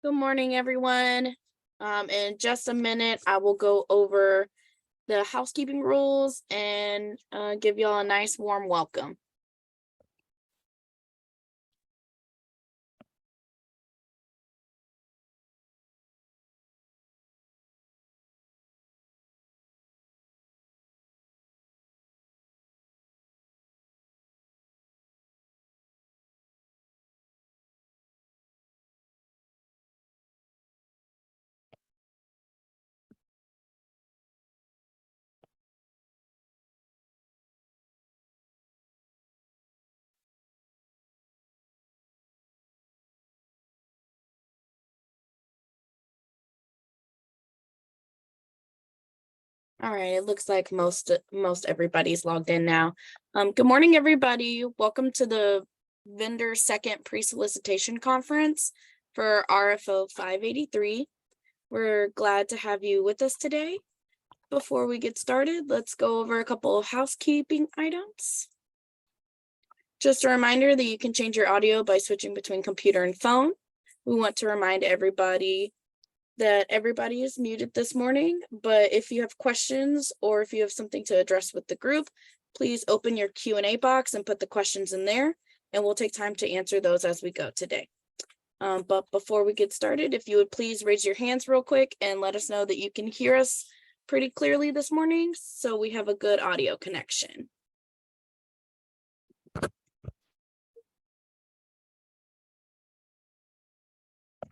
Good morning, everyone. In just a minute, I will go over the housekeeping rules and give y'all a nice warm welcome. All right, it looks like most everybody's logged in now. Good morning, everybody. Welcome to the vendor second pre-solicitation conference for RFO 583. We're glad to have you with us today. Before we get started, let's go over a couple of housekeeping items. Just a reminder that you can change your audio by switching between computer and phone. We want to remind everybody that everybody is muted this morning, but if you have questions or if you have something to address with the group, please open your Q&A box and put the questions in there, and we'll take time to answer those as we go today. But before we get started, if you would please raise your hands real quick and let us know that you can hear us pretty clearly this morning so we have a good audio connection.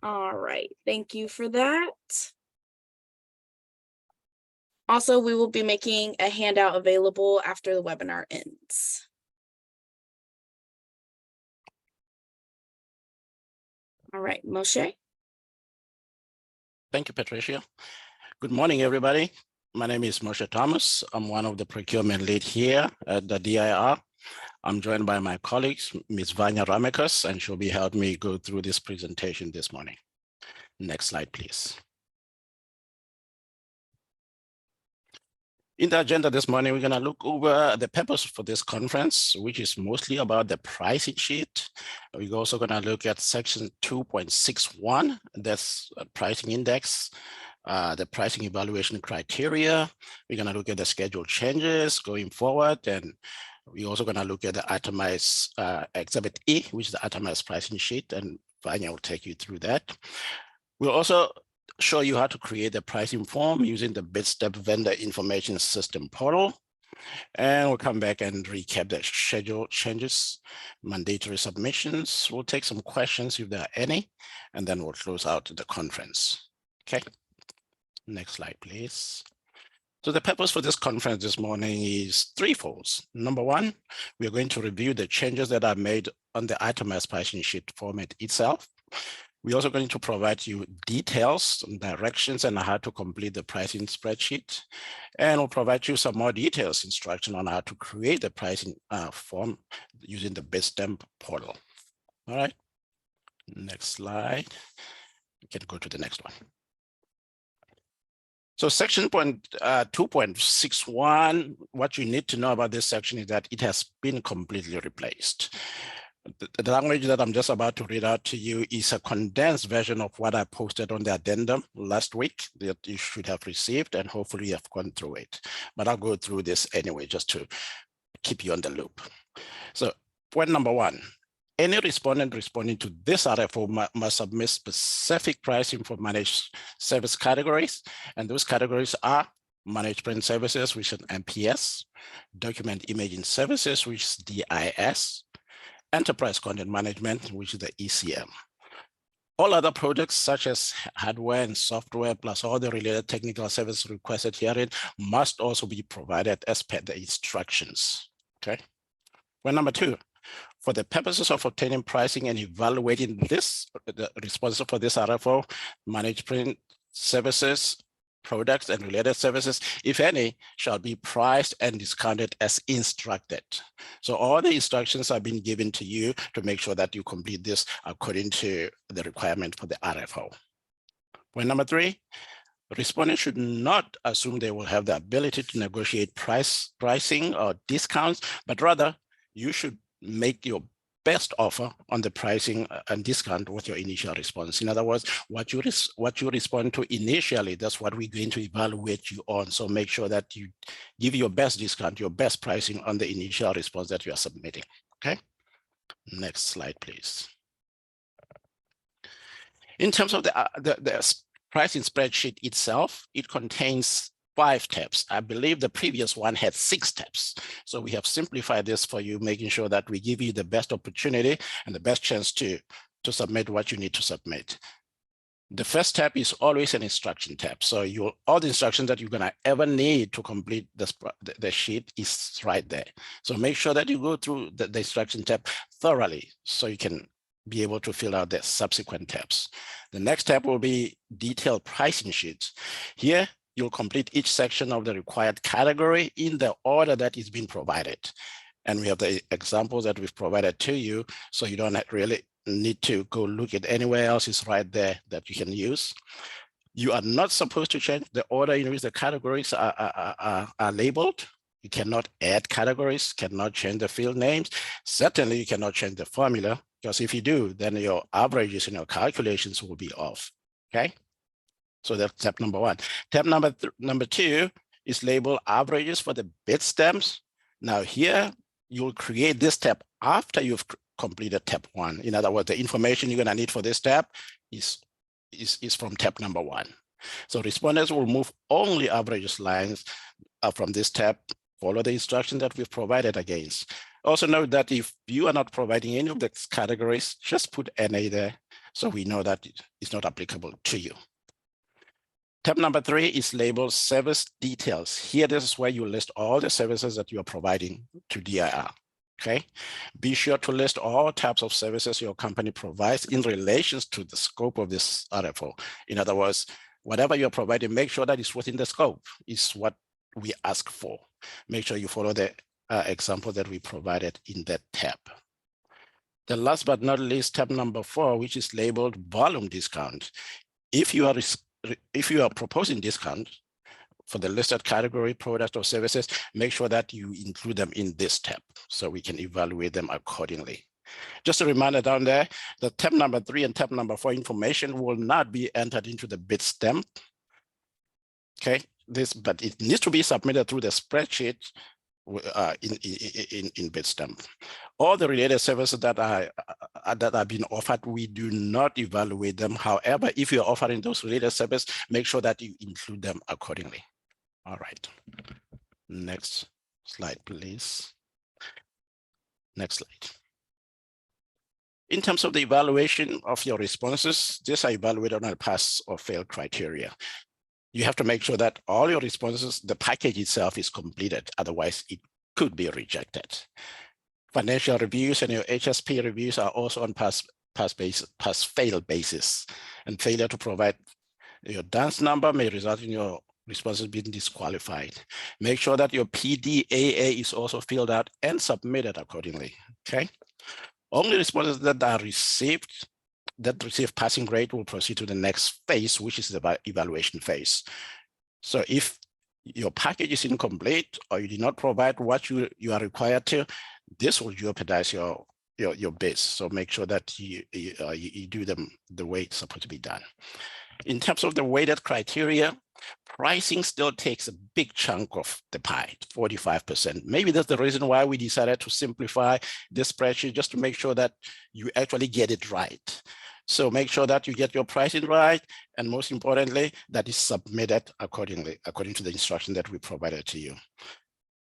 All right, thank you for that. Also, we will be making a handout available after the webinar ends. All right, Moshe. Thank you, Patricia. Good morning, everybody. My name is Moshe Thomas. I'm one of the procurement lead here at the DIR. I'm joined by my colleagues, Ms. Vanya Ramekas, and she'll be helping me go through this presentation this morning. Next slide, please. In the agenda this morning, we're going to look over the purpose for this conference, which is mostly about the pricing sheet. We're also going to look at section 2.61, that's a pricing index, the pricing evaluation criteria. We're going to look at the schedule changes going forward, and we're also going to look at the itemized Exhibit E, which is the itemized pricing sheet, and Vanya will take you through that. We'll also show you how to create a pricing form using the BidStep Vendor Information System portal. And we'll come back and recap the schedule changes, mandatory submissions. We'll take some questions if there are any, and then we'll close out the conference. Okay, next slide, please. So the purpose for this conference this morning is threefold. Number one, we're going to review the changes that are made on the itemized pricing sheet format itself. We're also going to provide you details and directions on how to complete the pricing spreadsheet. And we'll provide you some more details, instruction on how to create the pricing form using the BidStep portal. All right, next slide. You can go to the next one. So section 2.61, what you need to know about this section is that it has been completely replaced. The language that I'm just about to read out to you is a condensed version of what I posted on the addendum last week that you should have received, and hopefully you have gone through it. But I'll go through this anyway, just to keep you on the loop. So point number one, any respondent responding to this RFO must submit specific pricing for managed service categories, and those categories are managed print services, which is MPS, document imaging services, which is DIS, enterprise content management, which is the ECM. All other products such as hardware and software, plus all the related technical services requested herein, must also be provided as per the instructions. Okay. Well, number two, for the purposes of obtaining pricing and evaluating the responses for this RFO, managed print services, products and related services, if any, shall be priced and discounted as instructed. So all the instructions are being given to you to make sure that you complete this according to the requirement for the RFO. Point number three, respondents should not assume they will have the ability to negotiate pricing or discounts, but rather you should make your best offer on the pricing and discount with your initial response. In other words, what you respond to initially, that's what we're going to evaluate you on. So make sure that you give your best discount, your best pricing on the initial response that you are submitting. Okay. Next slide, please. In terms of the pricing spreadsheet itself, it contains 5 tabs. I believe the previous one had 6 tabs. So we have simplified this for you, making sure that we give you the best opportunity and the best chance to submit what you need to submit. The first tab is always an instruction tab. So all the instructions that you're gonna ever need to complete the sheet is right there. So make sure that you go through the instruction tab thoroughly so you can be able to fill out the subsequent tabs. The next tab will be detailed pricing sheets. Here, you'll complete each section of the required category in the order that is being provided. And we have the examples that we've provided to you, so you don't really need to go look at anywhere else. It's right there that you can use. You are not supposed to change the order in which the categories are labeled. You cannot add categories, cannot change the field names. Certainly, you cannot change the formula, because if you do, then your averages and your calculations will be off, okay? So that's tab number 1. Tab number 2 is labeled averages for the bid stems. Now here, you'll create this tab after you've completed tab 1. In other words, the information you're gonna need for this tab is from tab number 1. So respondents will move only averages lines from this tab, follow the instruction that we've provided against. Also note that if you are not providing any of the categories, just put NA there so we know that it's not applicable to you. Tab number 3 is labeled service details. Here, this is where you list all the services that you are providing to DIR. Okay, be sure to list all types of services your company provides in relation to the scope of this RFO. In other words, whatever you're providing, make sure that it's within the scope, is what we ask for. Make sure you follow the example that we provided in that tab. The last but not least, tab number 4, which is labeled volume discount. If you are proposing discount for the listed category, product, or services, make sure that you include them in this tab so we can evaluate them accordingly. Just a reminder down there, the tab number 3 and tab number 4 information will not be entered into the bid stem. Okay, but it needs to be submitted through the spreadsheet in bid stem. All the related services that are being offered, we do not evaluate them. However, if you're offering those related services, make sure that you include them accordingly. All right, next slide, please. Next slide. In terms of the evaluation of your responses, these are evaluated on a pass or fail criteria. You have to make sure that all your responses, the package itself is completed, otherwise it could be rejected. Financial reviews and your HSP reviews are also on pass-fail basis, and failure to provide your dance number may result in your responses being disqualified. Make sure that your PDAA is also filled out and submitted accordingly, okay? Only responses that are received, that receive passing grade will proceed to the next phase, which is the evaluation phase. So if your package is incomplete or you did not provide what you are required to, this will jeopardize your bids. So make sure that you do them the way it's supposed to be done. In terms of the weighted criteria, pricing still takes a big chunk of the pie, 45%. Maybe that's the reason why we decided to simplify this spreadsheet, just to make sure that you actually get it right. So make sure that you get your pricing right, and most importantly, that is submitted accordingly, according to the instruction that we provided to you.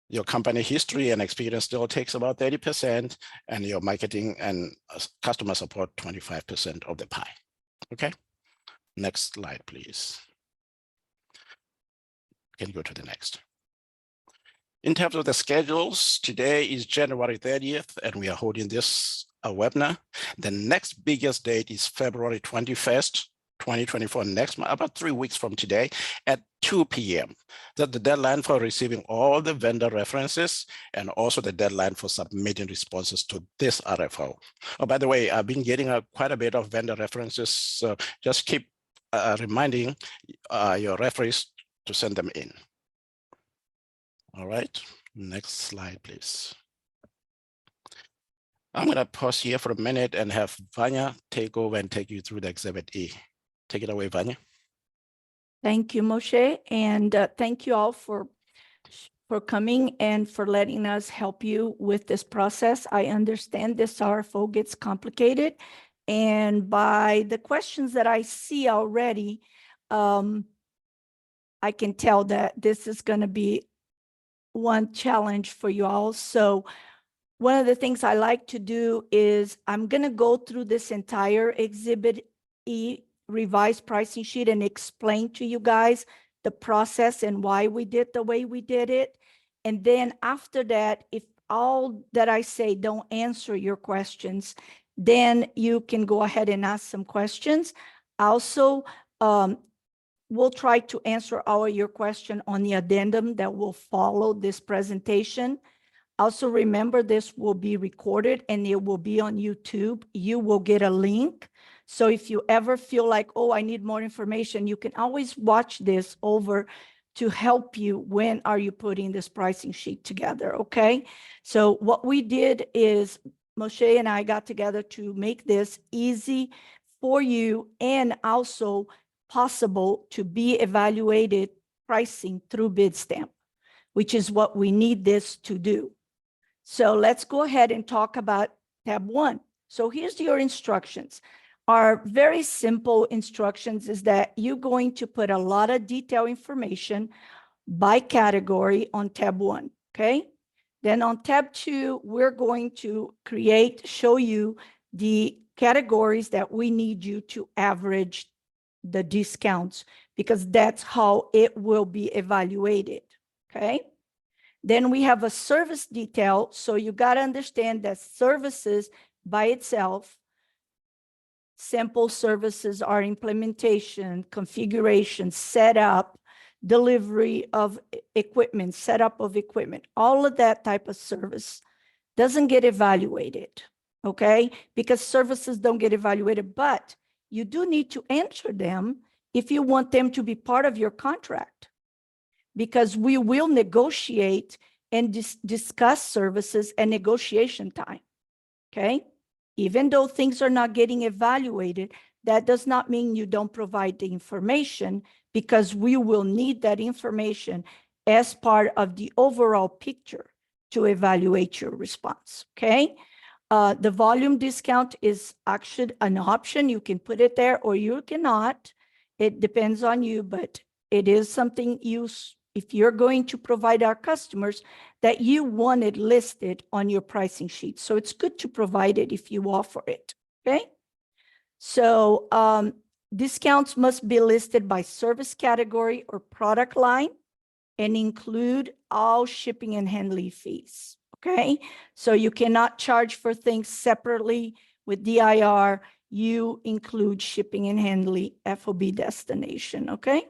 Your company history and experience still takes about 30%, and your marketing and customer support 25% of the pie. Okay, next slide, please. Can you go to the next? In terms of the schedules, today is January 30th, and we are holding this webinar. The next biggest date is February 21st, 2024, next month, about 3 weeks from today at 2 p.m. That's the deadline for receiving all the vendor references, and also the deadline for submitting responses to this RFO. Oh, by the way, I've been getting quite a bit of vendor references, so just keep reminding your referees to send them in. All right, next slide, please. I'm going to pause here for a minute and have Vanya take over and take you through the Exhibit E. Take it away, Vanya. Thank you, Moshe, and thank you all for coming and for letting us help you with this process. I understand this RFO gets complicated, and by the questions that I see already, I can tell that this is going to be one challenge for you all. So one of the things I like to do is I'm going to go through this entire Exhibit E revised pricing sheet and explain to you guys the process and why we did the way we did it. And then after that, if all that I say don't answer your questions, then you can go ahead and ask some questions. Also, we'll try to answer all your question on the addendum that will follow this presentation. Also, remember, this will be recorded and it will be on YouTube. You will get a link. So if you ever feel like, oh, I need more information, you can always watch this over to help you when are you putting this pricing sheet together, okay? So what we did is Moshe and I got together to make this easy for you and also possible to be evaluated pricing through Bidstamp, which is what we need this to do. So let's go ahead and talk about tab 1. So here's your instructions. Our very simple instructions is that you're going to put a lot of detailed information by category on tab 1, okay? Then on tab 2, we're going to show you the categories that we need you to average the discounts, because that's how it will be evaluated, okay? Then we have a service detail. So you got to understand that services by itself, simple services are implementation, configuration, setup, delivery of equipment, setup of equipment, all of that type of service doesn't get evaluated, okay? Because services don't get evaluated, but you do need to enter them if you want them to be part of your contract, because we will negotiate and discuss services and negotiation time, okay? Even though things are not getting evaluated, that does not mean you don't provide the information, because we will need that information as part of the overall picture to evaluate your response, okay? The volume discount is actually an option. You can put it there or you cannot. It depends on you, but it is something if you're going to provide our customers, that you want it listed on your pricing sheet. So it's good to provide it if you offer it, okay? So discounts must be listed by service category or product line and include all shipping and handling fees, okay? So you cannot charge for things separately with DIR. You include shipping and handling, FOB destination, okay?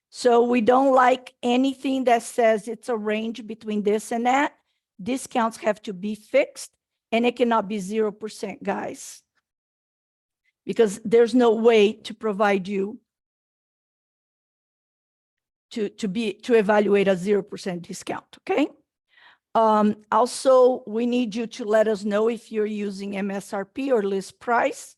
So we don't like anything that says it's a range between this and that. Discounts have to be fixed, and it cannot be 0%, guys, because there's no way to provide you to evaluate a 0% discount, okay? Also, we need you to let us know if you're using MSRP or list price,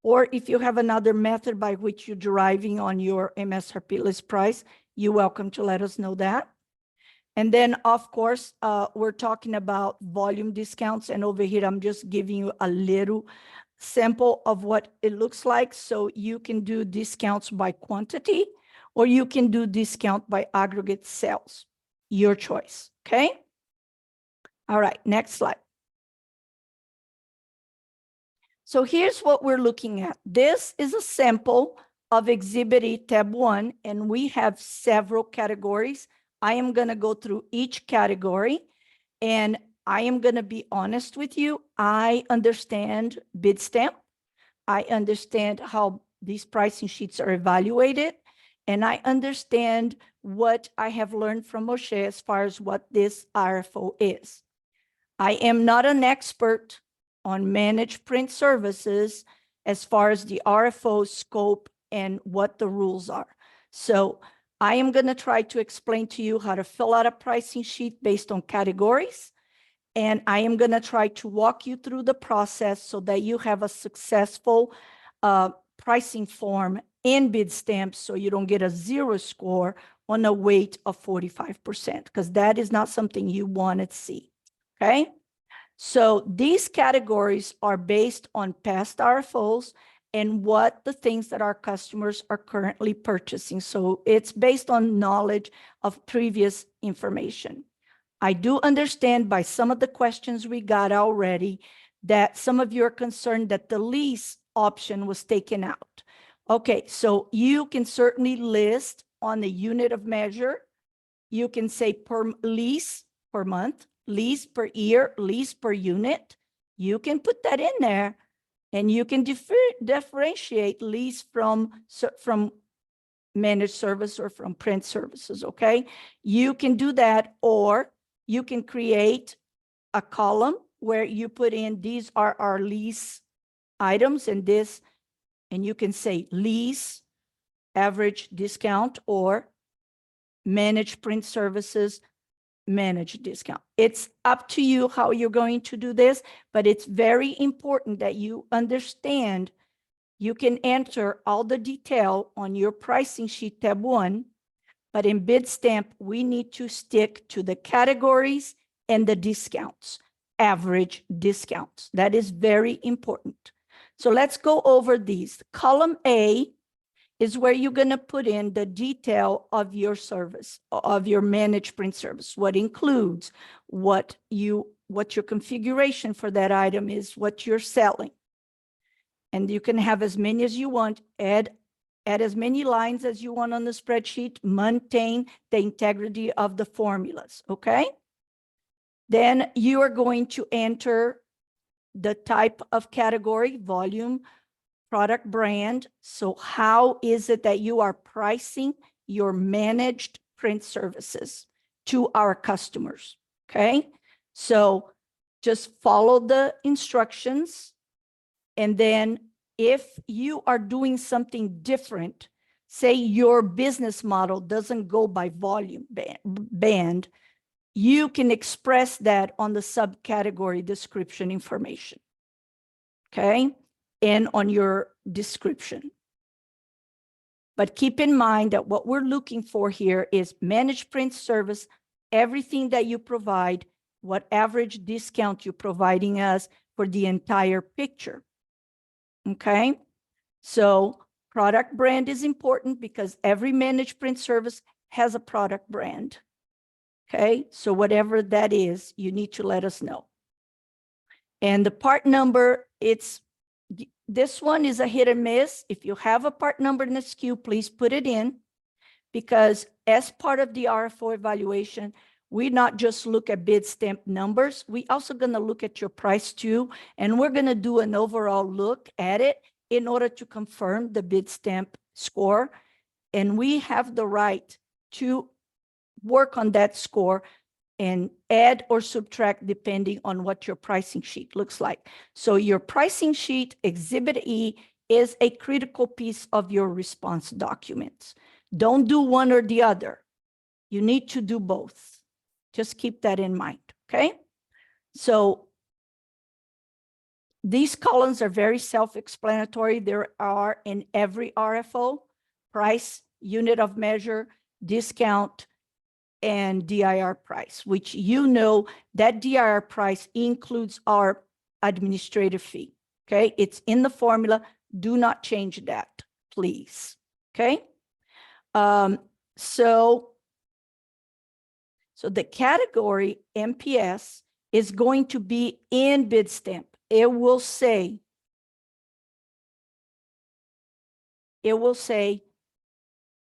or if you have another method by which you're deriving on your MSRP list price, you're welcome to let us know that. And then, of course, we're talking about volume discounts. And over here, I'm just giving you a little sample of what it looks like. So you can do discounts by quantity, or you can do discount by aggregate sales. Your choice, okay? All right, next slide. So here's what we're looking at. This is a sample of Exhibit E tab 1, and we have several categories. I am going to go through each category, and I am going to be honest with you. I understand Bidstamp. I understand how these pricing sheets are evaluated, and I understand what I have learned from Moshe as far as what this RFO is. I am not an expert on managed print services as far as the RFO scope and what the rules are. So I am going to try to explain to you how to fill out a pricing sheet based on categories And I am going to try to walk you through the process so that you have a successful pricing form and bid stamps, so you don't get a 0 score on a weight of 45%, because that is not something you want to see. Okay. So these categories are based on past RFOs and what the things that our customers are currently purchasing. So it's based on knowledge of previous information. I do understand by some of the questions we got already that some of you are concerned that the lease option was taken out. Okay, so you can certainly list on the unit of measure. You can say per lease per month, lease per year, lease per unit. You can put that in there, and you can differentiate lease from managed service or from print services, okay? You can do that, or you can create a column where you put in, these are our lease items, and this, and you can say lease, average discount, or managed print services, managed discount. It's up to you how you're going to do this, but it's very important that you understand you can enter all the detail on your pricing sheet tab 1, but in bid stamp, we need to stick to the categories and the discounts, average discounts. That is very important. So let's go over these. Column A is where you're going to put in the detail of your service, of your managed print service, what includes, what your configuration for that item is, what you're selling. And you can have as many as you want, add as many lines as you want on the spreadsheet, maintain the integrity of the formulas, okay? Then you are going to enter the type of category, volume, product brand. So how is it that you are pricing your managed print services to our customers, okay? So just follow the instructions. And then if you are doing something different, say your business model doesn't go by volume band, you can express that on the subcategory description information, okay? And on your description. But keep in mind that what we're looking for here is managed print service, everything that you provide, what average discount you're providing us for the entire picture. Okay, so product brand is important because every managed print service has a product brand. Okay, so whatever that is, you need to let us know. And the part number, this one is a hit or miss. If you have a part number in the SKU, please put it in, because as part of the RFO evaluation, we not just look at bid stamp numbers, we also going to look at your price too, and we're going to do an overall look at it in order to confirm the bid stamp score. And we have the right to work on that score and add or subtract depending on what your pricing sheet looks like. So your pricing sheet, Exhibit E, is a critical piece of your response documents. Don't do one or the other. You need to do both. Just keep that in mind, okay? So these columns are very self-explanatory. There are in every RFO: price, unit of measure, discount, and DIR price, which you know that DIR price includes our administrative fee, okay? It's in the formula. Do not change that, please, okay? So the category MPS is going to be in bid stamp. It will say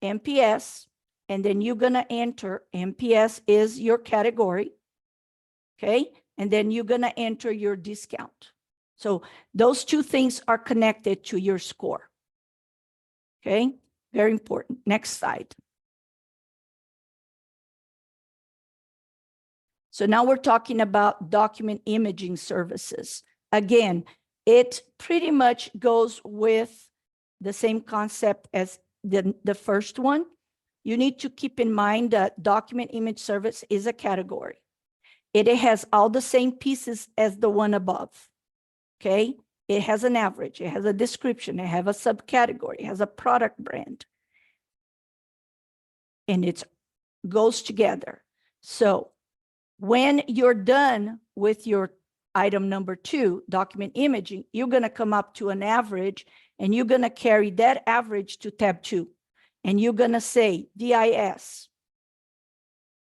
MPS, and then you're going to enter MPS is your category, okay? And then you're going to enter your discount. So those two things are connected to your score, okay? Very important. Next slide. So now we're talking about document imaging services. Again, it pretty much goes with the same concept as the first one. You need to keep in mind that document image service is a category. It has all the same pieces as the one above, okay? It has an average, it has a description, it has a subcategory, it has a product brand. And it goes together. So when you're done with your item number 2, document imaging, you're going to come up to an average, and you're going to carry that average to tab 2. And you're going to say DIS,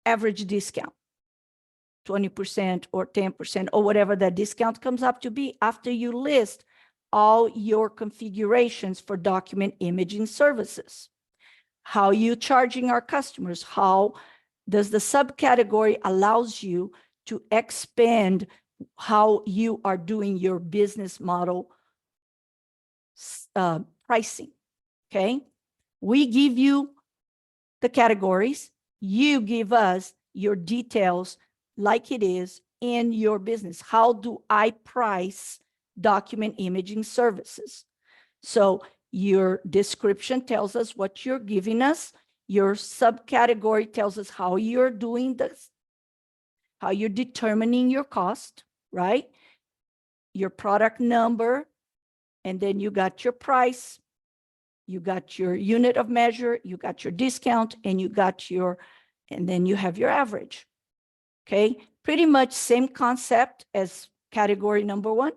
average discount, 20% or 10% or whatever that discount comes up to be after you list all your configurations for document imaging services. How you charging our customers? How does the subcategory allows you to expand how you are doing your business model pricing, okay? We give you the categories, you give us your details like it is in your business. How do I price document imaging services? So your description tells us what you're giving us. Your subcategory tells us how you're doing this, how you're determining your cost, right? Your product number, and then you got your price, you got your unit of measure, you got your discount, and you got your, and then you have your average, okay? Pretty much same concept as category number 1,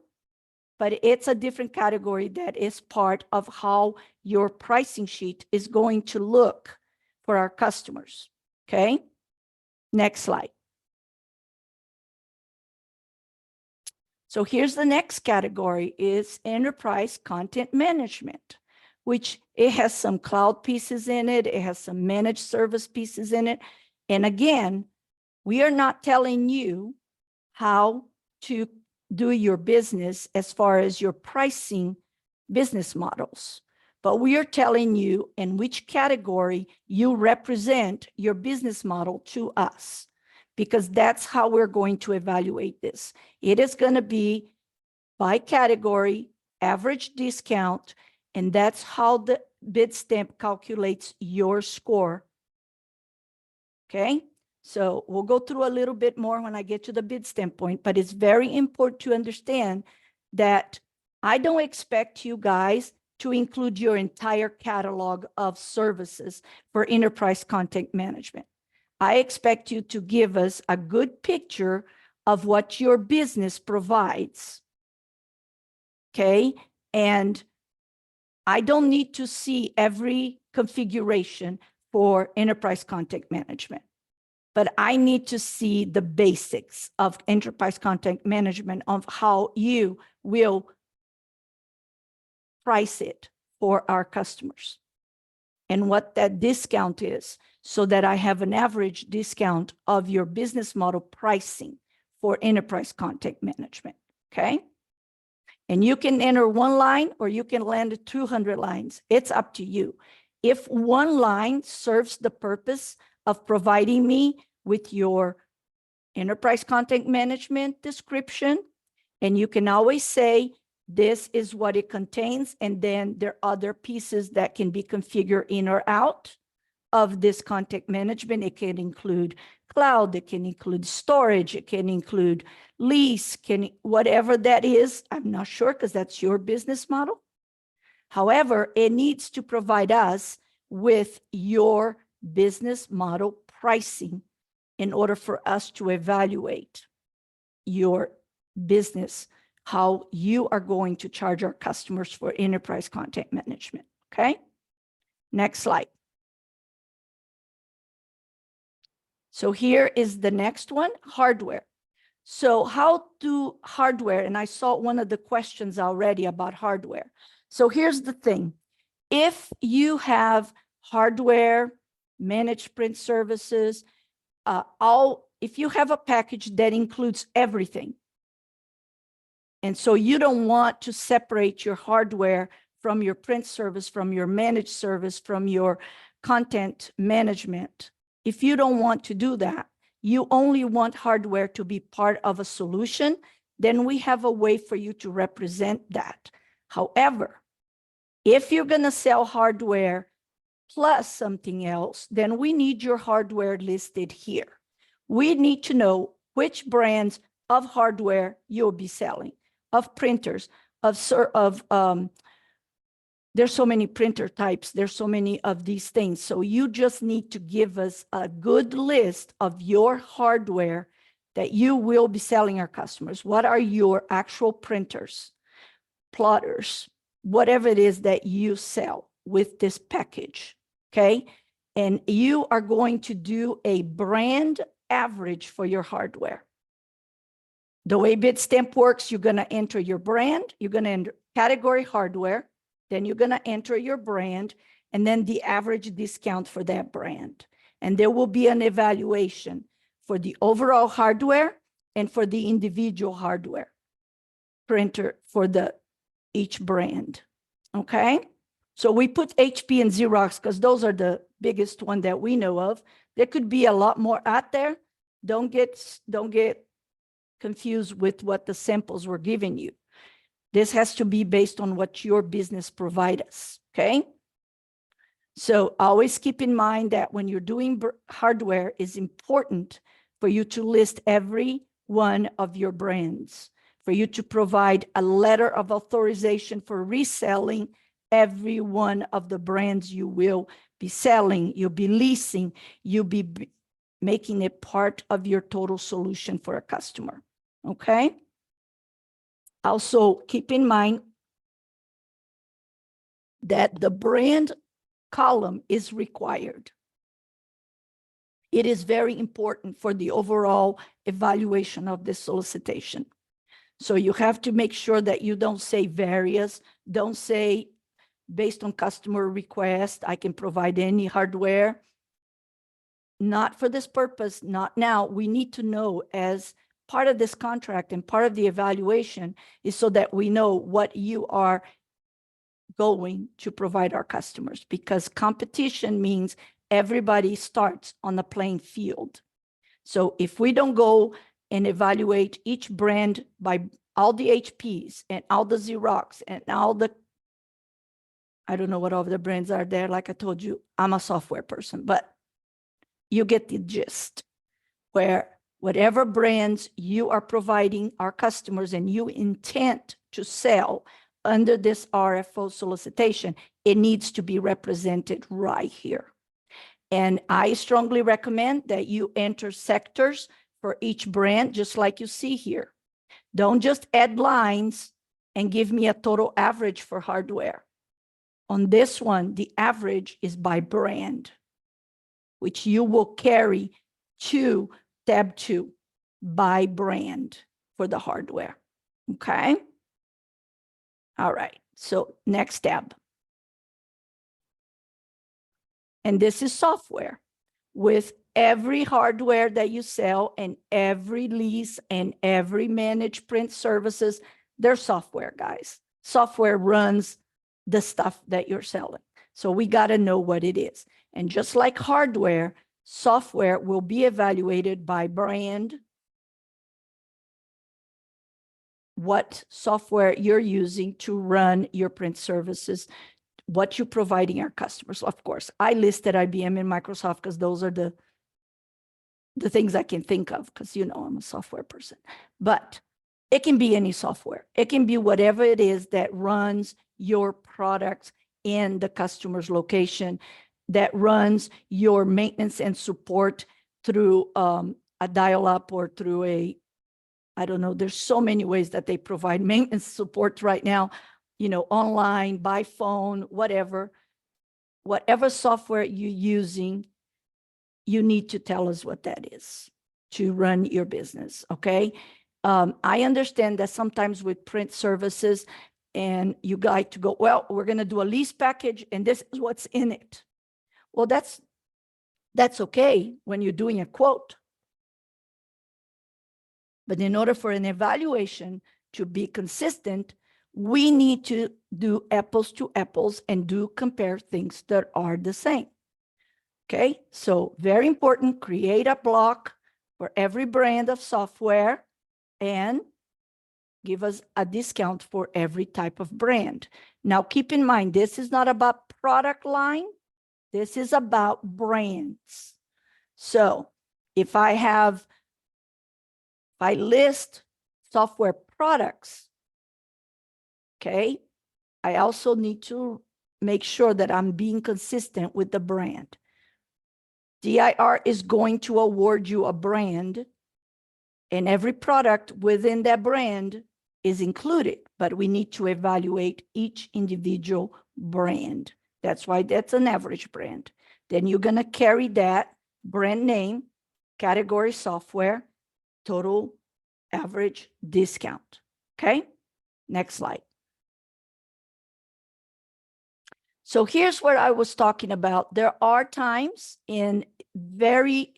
but it's a different category that is part of how your pricing sheet is going to look for our customers, okay? Next slide. So here's the next category is enterprise content management, which it has some cloud pieces in it. It has some managed service pieces in it. And again, we are not telling you how to do your business as far as your pricing business models, but we are telling you in which category you represent your business model to us, because that's how we're going to evaluate this. It is going to be by category, average discount, and that's how the bid stamp calculates your score. Okay? So we'll go through a little bit more when I get to the bid stamp point, but it's very important to understand that I don't expect you guys to include your entire catalog of services for enterprise content management. I expect you to give us a good picture of what your business provides, okay? And I don't need to see every configuration for enterprise content management, but I need to see the basics of enterprise content management of how you will price it for our customers and what that discount is, so that I have an average discount of your business model pricing for enterprise content management, okay? And you can enter 1 line or you can land 200 lines. It's up to you. If 1 line serves the purpose of providing me with your enterprise content management description, and you can always say, this is what it contains, and then there are other pieces that can be configured in or out of this content management. It can include cloud, it can include storage, it can include lease, whatever that is. I'm not sure because that's your business model. However, it needs to provide us with your business model pricing in order for us to evaluate your business, how you are going to charge our customers for enterprise content management, okay? Next slide. So here is the next one, hardware. So how do hardware, and I saw one of the questions already about hardware. So here's the thing. If you have hardware, managed print services, if you have a package that includes everything, and so you don't want to separate your hardware from your print service, from your managed service, from your content management, if you don't want to do that, you only want hardware to be part of a solution, then we have a way for you to represent that. However, if you're going to sell hardware plus something else, then we need your hardware listed here. We need to know which brands of hardware you'll be selling, of printers, there's so many printer types, there's so many of these things. So you just need to give us a good list of your hardware that you will be selling our customers. What are your actual printers, plotters, whatever it is that you sell with this package, okay? And you are going to do a brand average for your hardware. The way Bitstamp works, you're going to enter your brand, you're going to enter category hardware, then you're going to enter your brand, and then the average discount for that brand. And there will be an evaluation for the overall hardware and for the individual hardware printer for each brand, okay? So we put HP and Xerox because those are the biggest one that we know of. There could be a lot more out there. Don't get confused with what the samples were giving you. This has to be based on what your business provides us, okay? So always keep in mind that when you're doing hardware, it's important for you to list every one of your brands, for you to provide a letter of authorization for reselling every one of the brands you will be selling, you'll be leasing, you'll be making it part of your total solution for a customer, okay? Also, keep in mind that the brand column is required. It is very important for the overall evaluation of this solicitation. So you have to make sure that you don't say various, don't say based on customer request, I can provide any hardware. Not for this purpose, not now. We need to know as part of this contract and part of the evaluation is so that we know what you are going to provide our customers, because competition means everybody starts on the playing field. So if we don't go and evaluate each brand by all the HPs and all the Xerox and all the, I don't know what all the brands are there. Like I told you, I'm a software person, but you get the gist, where whatever brands you are providing our customers and you intend to sell under this RFO solicitation, it needs to be represented right here. And I strongly recommend that you enter sectors for each brand, just like you see here. Don't just add lines and give me a total average for hardware. On this one, the average is by brand, which you will carry to tab 2 by brand for the hardware, okay? All right, so next tab. And this is software. With every hardware that you sell and every lease and every managed print services, they're software, guys. Software runs the stuff that you're selling. So we got to know what it is. And just like hardware, software will be evaluated by brand, what software you're using to run your print services, what you're providing our customers. Of course, I listed IBM and Microsoft because those are the things I can think of, because, you know, I'm a software person. But it can be any software. It can be whatever it is that runs your products in the customer's location, that runs your maintenance and support through a dial-up or through a, I don't know, there's so many ways that they provide maintenance support right now, you know, online, by phone, whatever software you're using, you need to tell us what that is to run your business, okay? I understand that sometimes with print services and you like to go, well, we're going to do a lease package and this is what's in it. Well, that's okay when you're doing a quote. But in order for an evaluation to be consistent, we need to do apples to apples and compare things that are the same. Okay, so very important, create a block for every brand of software and give us a discount for every type of brand. Now, keep in mind, this is not about product line. This is about brands. So if I have If I list software products, okay, I also need to make sure that I'm being consistent with the brand. DIR is going to award you a brand, and every product within that brand is included, but we need to evaluate each individual brand. That's why that's an average brand. Then you're going to carry that brand name, category software, total average discount. Okay, next slide. So here's what I was talking about. There are times in very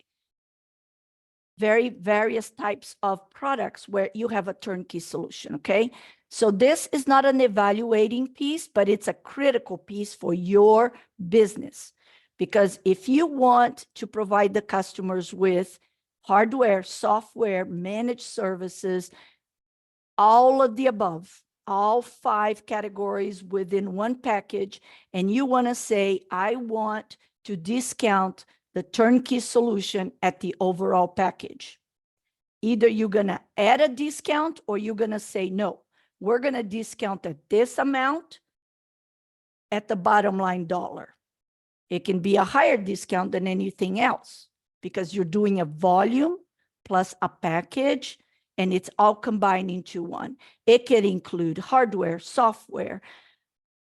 various types of products where you have a turnkey solution, okay? So this is not an evaluating piece, but it's a critical piece for your business. Because if you want to provide the customers with hardware, software, managed services, all of the above, all 5 categories within one package, and you want to say, I want to discount the turnkey solution at the overall package. Either you're going to add a discount or you're going to say, no, we're going to discount at this amount at the bottom line dollar. It can be a higher discount than anything else because you're doing a volume plus a package, and it's all combined into one. It can include hardware, software,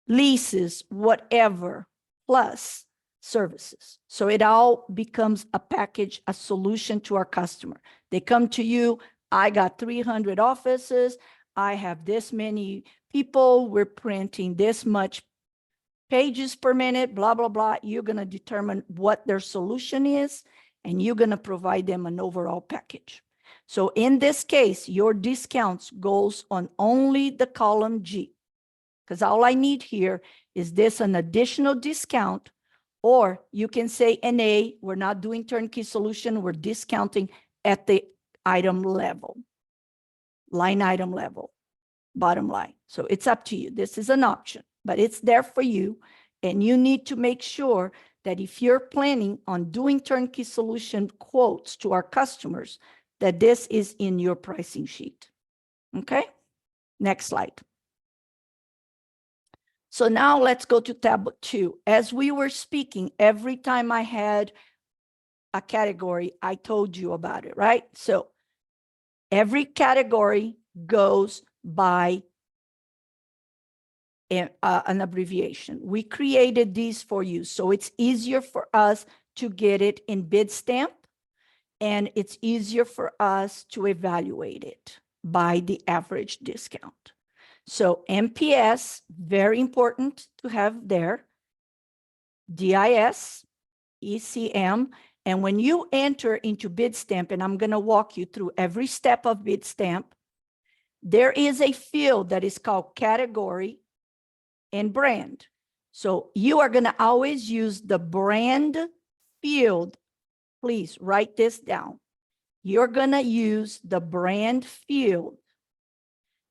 leases, whatever, plus services. So it all becomes a package, a solution to our customer. They come to you, I got 300 offices, I have this many people, we're printing this much pages per minute, blah, blah, blah. You're going to determine what their solution is, and you're going to provide them an overall package. So in this case, your discounts goes on only the column G, because all I need here is this an additional discount, or you can say NA, we're not doing turnkey solution, we're discounting at the item level, line item level, bottom line. So it's up to you. This is an option, but it's there for you. And you need to make sure that if you're planning on doing turnkey solution quotes to our customers, that this is in your pricing sheet. Okay, next slide. So now let's go to tab 2. As we were speaking, every time I had a category, I told you about it, right? So every category goes by an abbreviation. We created these for you, so it's easier for us to get it in Bitstamp, and it's easier for us to evaluate it by the average discount. So MPS, very important to have there. DIS, ECM, and when you enter into Bitstamp, and I'm going to walk you through every step of Bitstamp, there is a field that is called category and brand. So you are going to always use the brand field. Please write this down. You're going to use the brand field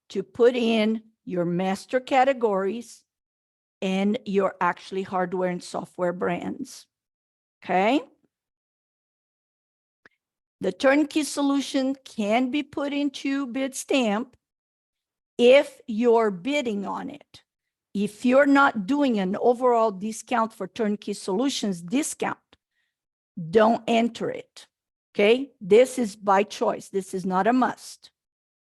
to put in your master categories and your actually hardware and software brands. Okay. The turnkey solution can be put into Bitstamp if you're bidding on it. If you're not doing an overall discount for turnkey solutions discount, don't enter it. Okay. This is by choice. This is not a must.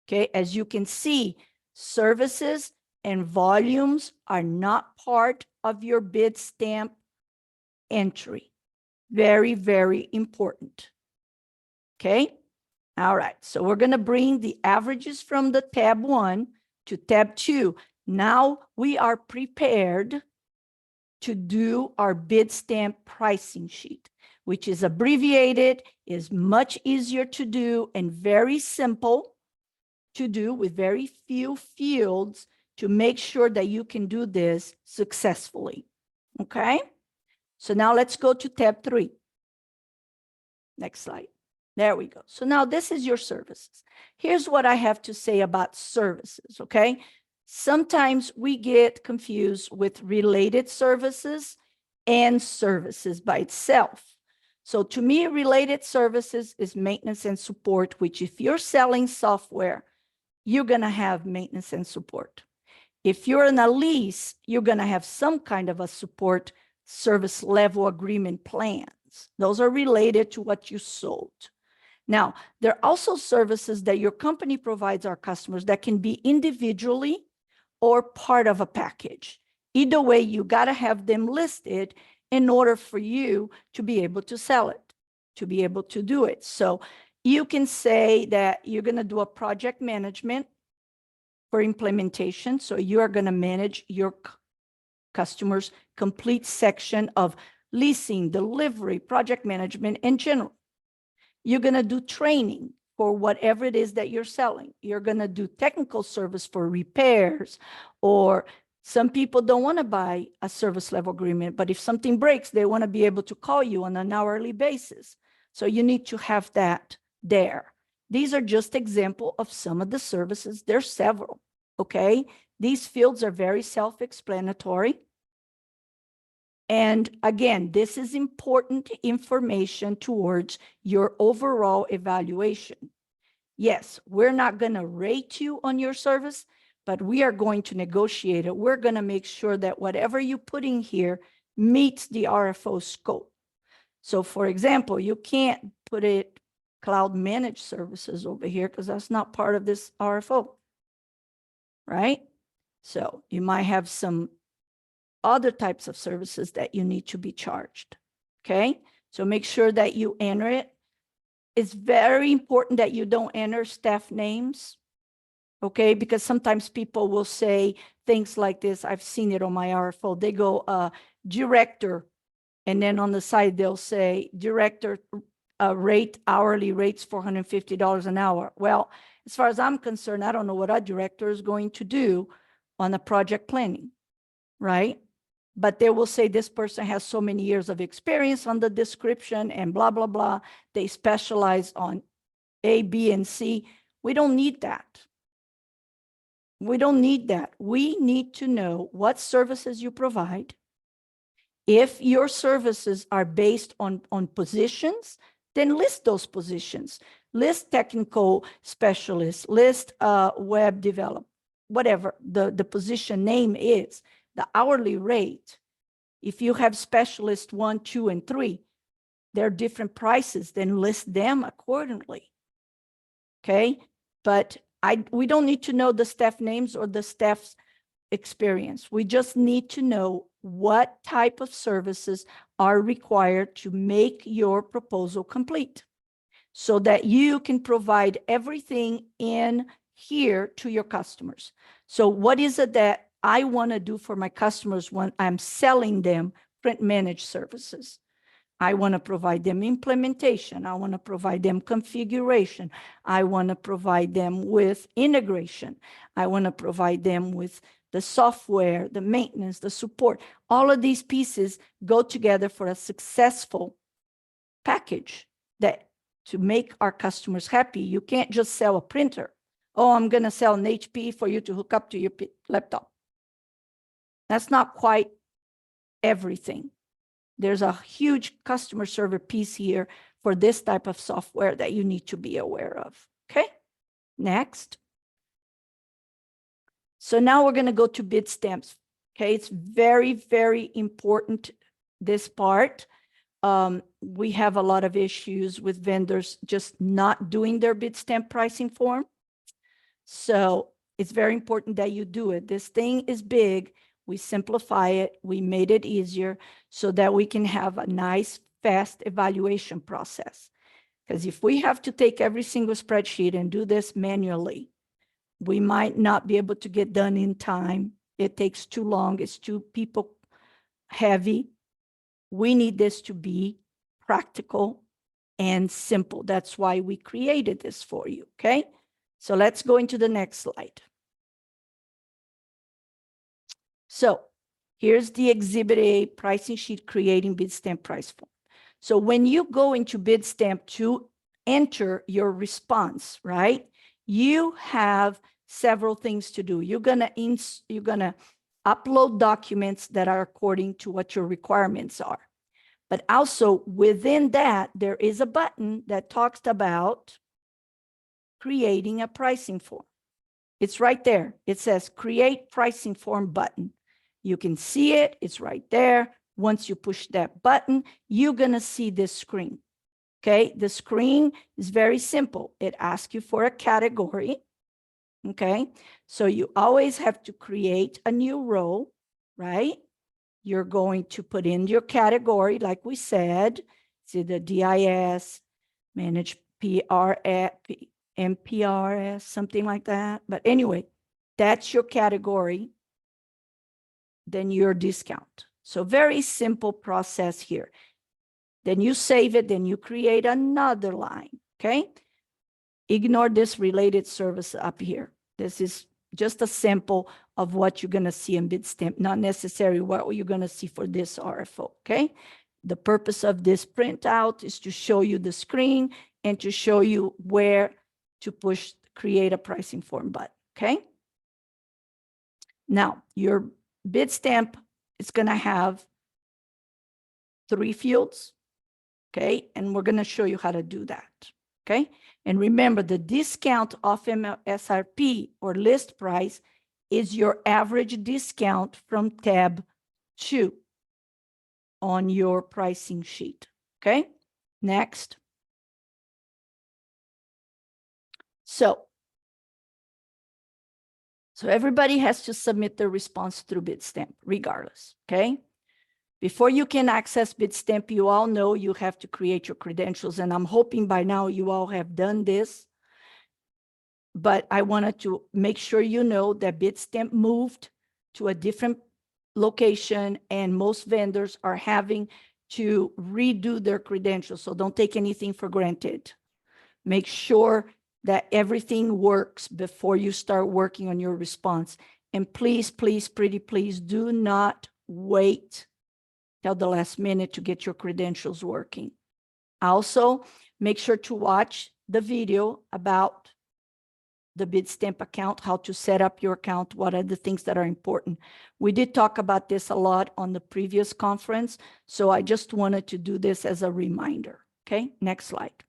Okay. As you can see, services and volumes are not part of your Bitstamp entry. Very, very important. Okay. All right. So we're going to bring the averages from the tab 1 to tab 2. Now we are prepared to do our Bitstamp pricing sheet, which is abbreviated, is much easier to do, and very simple to do with very few fields to make sure that you can do this successfully. Okay. So now let's go to tab 3. Next slide. There we go. So now this is your services. Here's what I have to say about services, okay? Sometimes we get confused with related services and services by itself. So to me, related services is maintenance and support, which if you're selling software, you're going to have maintenance and support. If you're in a lease, you're going to have some kind of a support service level agreement plans. Those are related to what you sold. Now, there are also services that your company provides our customers that can be individually or part of a package. Either way, you got to have them listed in order for you to be able to sell it, to be able to do it. So you can say that you're going to do a project management for implementation. So you are going to manage your customers' complete section of leasing, delivery, project management in general. You're going to do training for whatever it is that you're selling. You're going to do technical service for repairs, or some people don't want to buy a service level agreement, but if something breaks, they want to be able to call you on an hourly basis. So you need to have that there. These are just example of some of the services. There's several, okay? These fields are very self-explanatory. And again, this is important information towards your overall evaluation. Yes, we're not going to rate you on your service, but we are going to negotiate it. We're going to make sure that whatever you put in here meets the RFO scope. So for example, you can't put it cloud managed services over here because that's not part of this RFO, right? So you might have some other types of services that you need to be charged, okay? So make sure that you enter it. It's very important that you don't enter staff names, okay? Because sometimes people will say things like this. I've seen it on my RFO. They go, director, and then on the side, they'll say director rate, hourly rates $450 an hour. Well, as far as I'm concerned, I don't know what a director is going to do on a project planning, right? But they will say this person has so many years of experience on the description and blah, blah, blah. They specialize on A, B, and C. We don't need that. We don't need that. We need to know what services you provide. If your services are based on positions, then list those positions. List technical specialists, list web develop, whatever the position name is. The hourly rate, if you have specialist 1, 2, and 3, they're different prices, then list them accordingly, okay? But we don't need to know the staff names or the staff's experience. We just need to know what type of services are required to make your proposal complete so that you can provide everything in here to your customers. So what is it that I want to do for my customers when I'm selling them print managed services? I want to provide them implementation. I want to provide them configuration. I want to provide them with integration. I want to provide them with the software, the maintenance, the support. All of these pieces go together for a successful package that to make our customers happy. You can't just sell a printer. Oh, I'm going to sell an HP for you to hook up to your laptop. That's not quite everything. There's a huge customer server piece here for this type of software that you need to be aware of. Okay, next. So now we're going to go to bid stamps. Okay, it's very, very important, this part. We have a lot of issues with vendors just not doing their bid stamp pricing form. So it's very important that you do it. This thing is big. We simplify it. We made it easier so that we can have a nice, fast evaluation process. Because if we have to take every single spreadsheet and do this manually, we might not be able to get done in time. It takes too long. It's too people heavy. We need this to be practical and simple. That's why we created this for you, okay? So let's go into the next slide. So here's the Exhibit A pricing sheet creating bid stamp price form. So when you go into bid stamp to enter your response, right? You have several things to do. You're gonna upload documents that are according to what your requirements are. But also within that, there is a button that talks about creating a pricing form. It's right there. It says create pricing form button. You can see it. It's right there. Once you push that button, you're going to see this screen. Okay. The screen is very simple. It asks you for a category. Okay. So you always have to create a new row, right? You're going to put in your category, like we said, see the DIS, manage MPRS, something like that. But anyway, that's your category, then your discount. So very simple process here. Then you save it, then you create another line, okay? Ignore this related service up here. This is just a sample of what you're gonna see in Bitstamp, not necessarily what you're gonna see for this RFO, okay? The purpose of this printout is to show you the screen and to show you where to push, create a pricing form button, okay? Now, your Bitstamp is gonna have 3 fields, okay? And we're gonna show you how to do that, okay? And remember, the discount off MSRP or list price is your average discount from tab 2 on your pricing sheet, okay? Next. So everybody has to submit their response through Bitstamp regardless, okay? Before you can access Bitstamp, you all know you have to create your credentials, and I'm hoping by now you all have done this. But I wanted to make sure you know that Bitstamp moved to a different location, and most vendors are having to redo their credentials. So don't take anything for granted. Make sure that everything works before you start working on your response. And please, please, pretty please, do not wait till the last minute to get your credentials working. Also, make sure to watch the video about the Bitstamp account, how to set up your account, what are the things that are important. We did talk about this a lot on the previous conference, so I just wanted to do this as a reminder. Okay, next slide.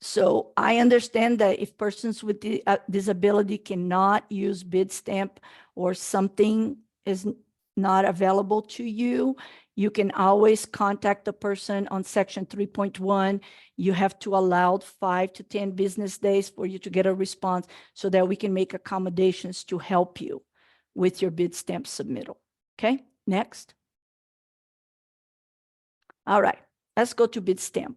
So I understand that if persons with disability cannot use Bitstamp or something is not available to you, you can always contact the person on section 3.1. You have to allow 5 to 10 business days for you to get a response so that we can make accommodations to help you with your Bitstamp submittal. Okay, next. All right, let's go to Bitstamp.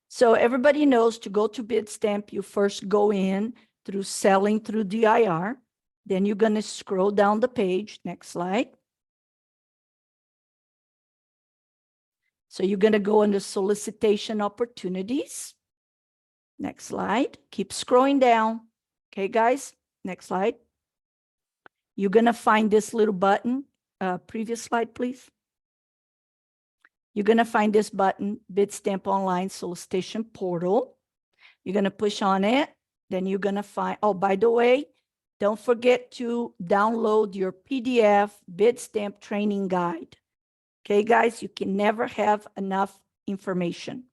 So everybody knows to go to Bitstamp, you first go in through selling through DIR. Then you're going to scroll down the page. Next slide. So you're going to go under solicitation opportunities. Next slide. Keep scrolling down. Okay, guys. Next slide. You're going to find this little button. Previous slide, please. You're going to find this button, Bitstamp Online Solicitation Portal. You're going to push on it. Then you're going to find, oh, by the way, don't forget to download your PDF Bitstamp training guide. Okay, guys, you can never have enough information.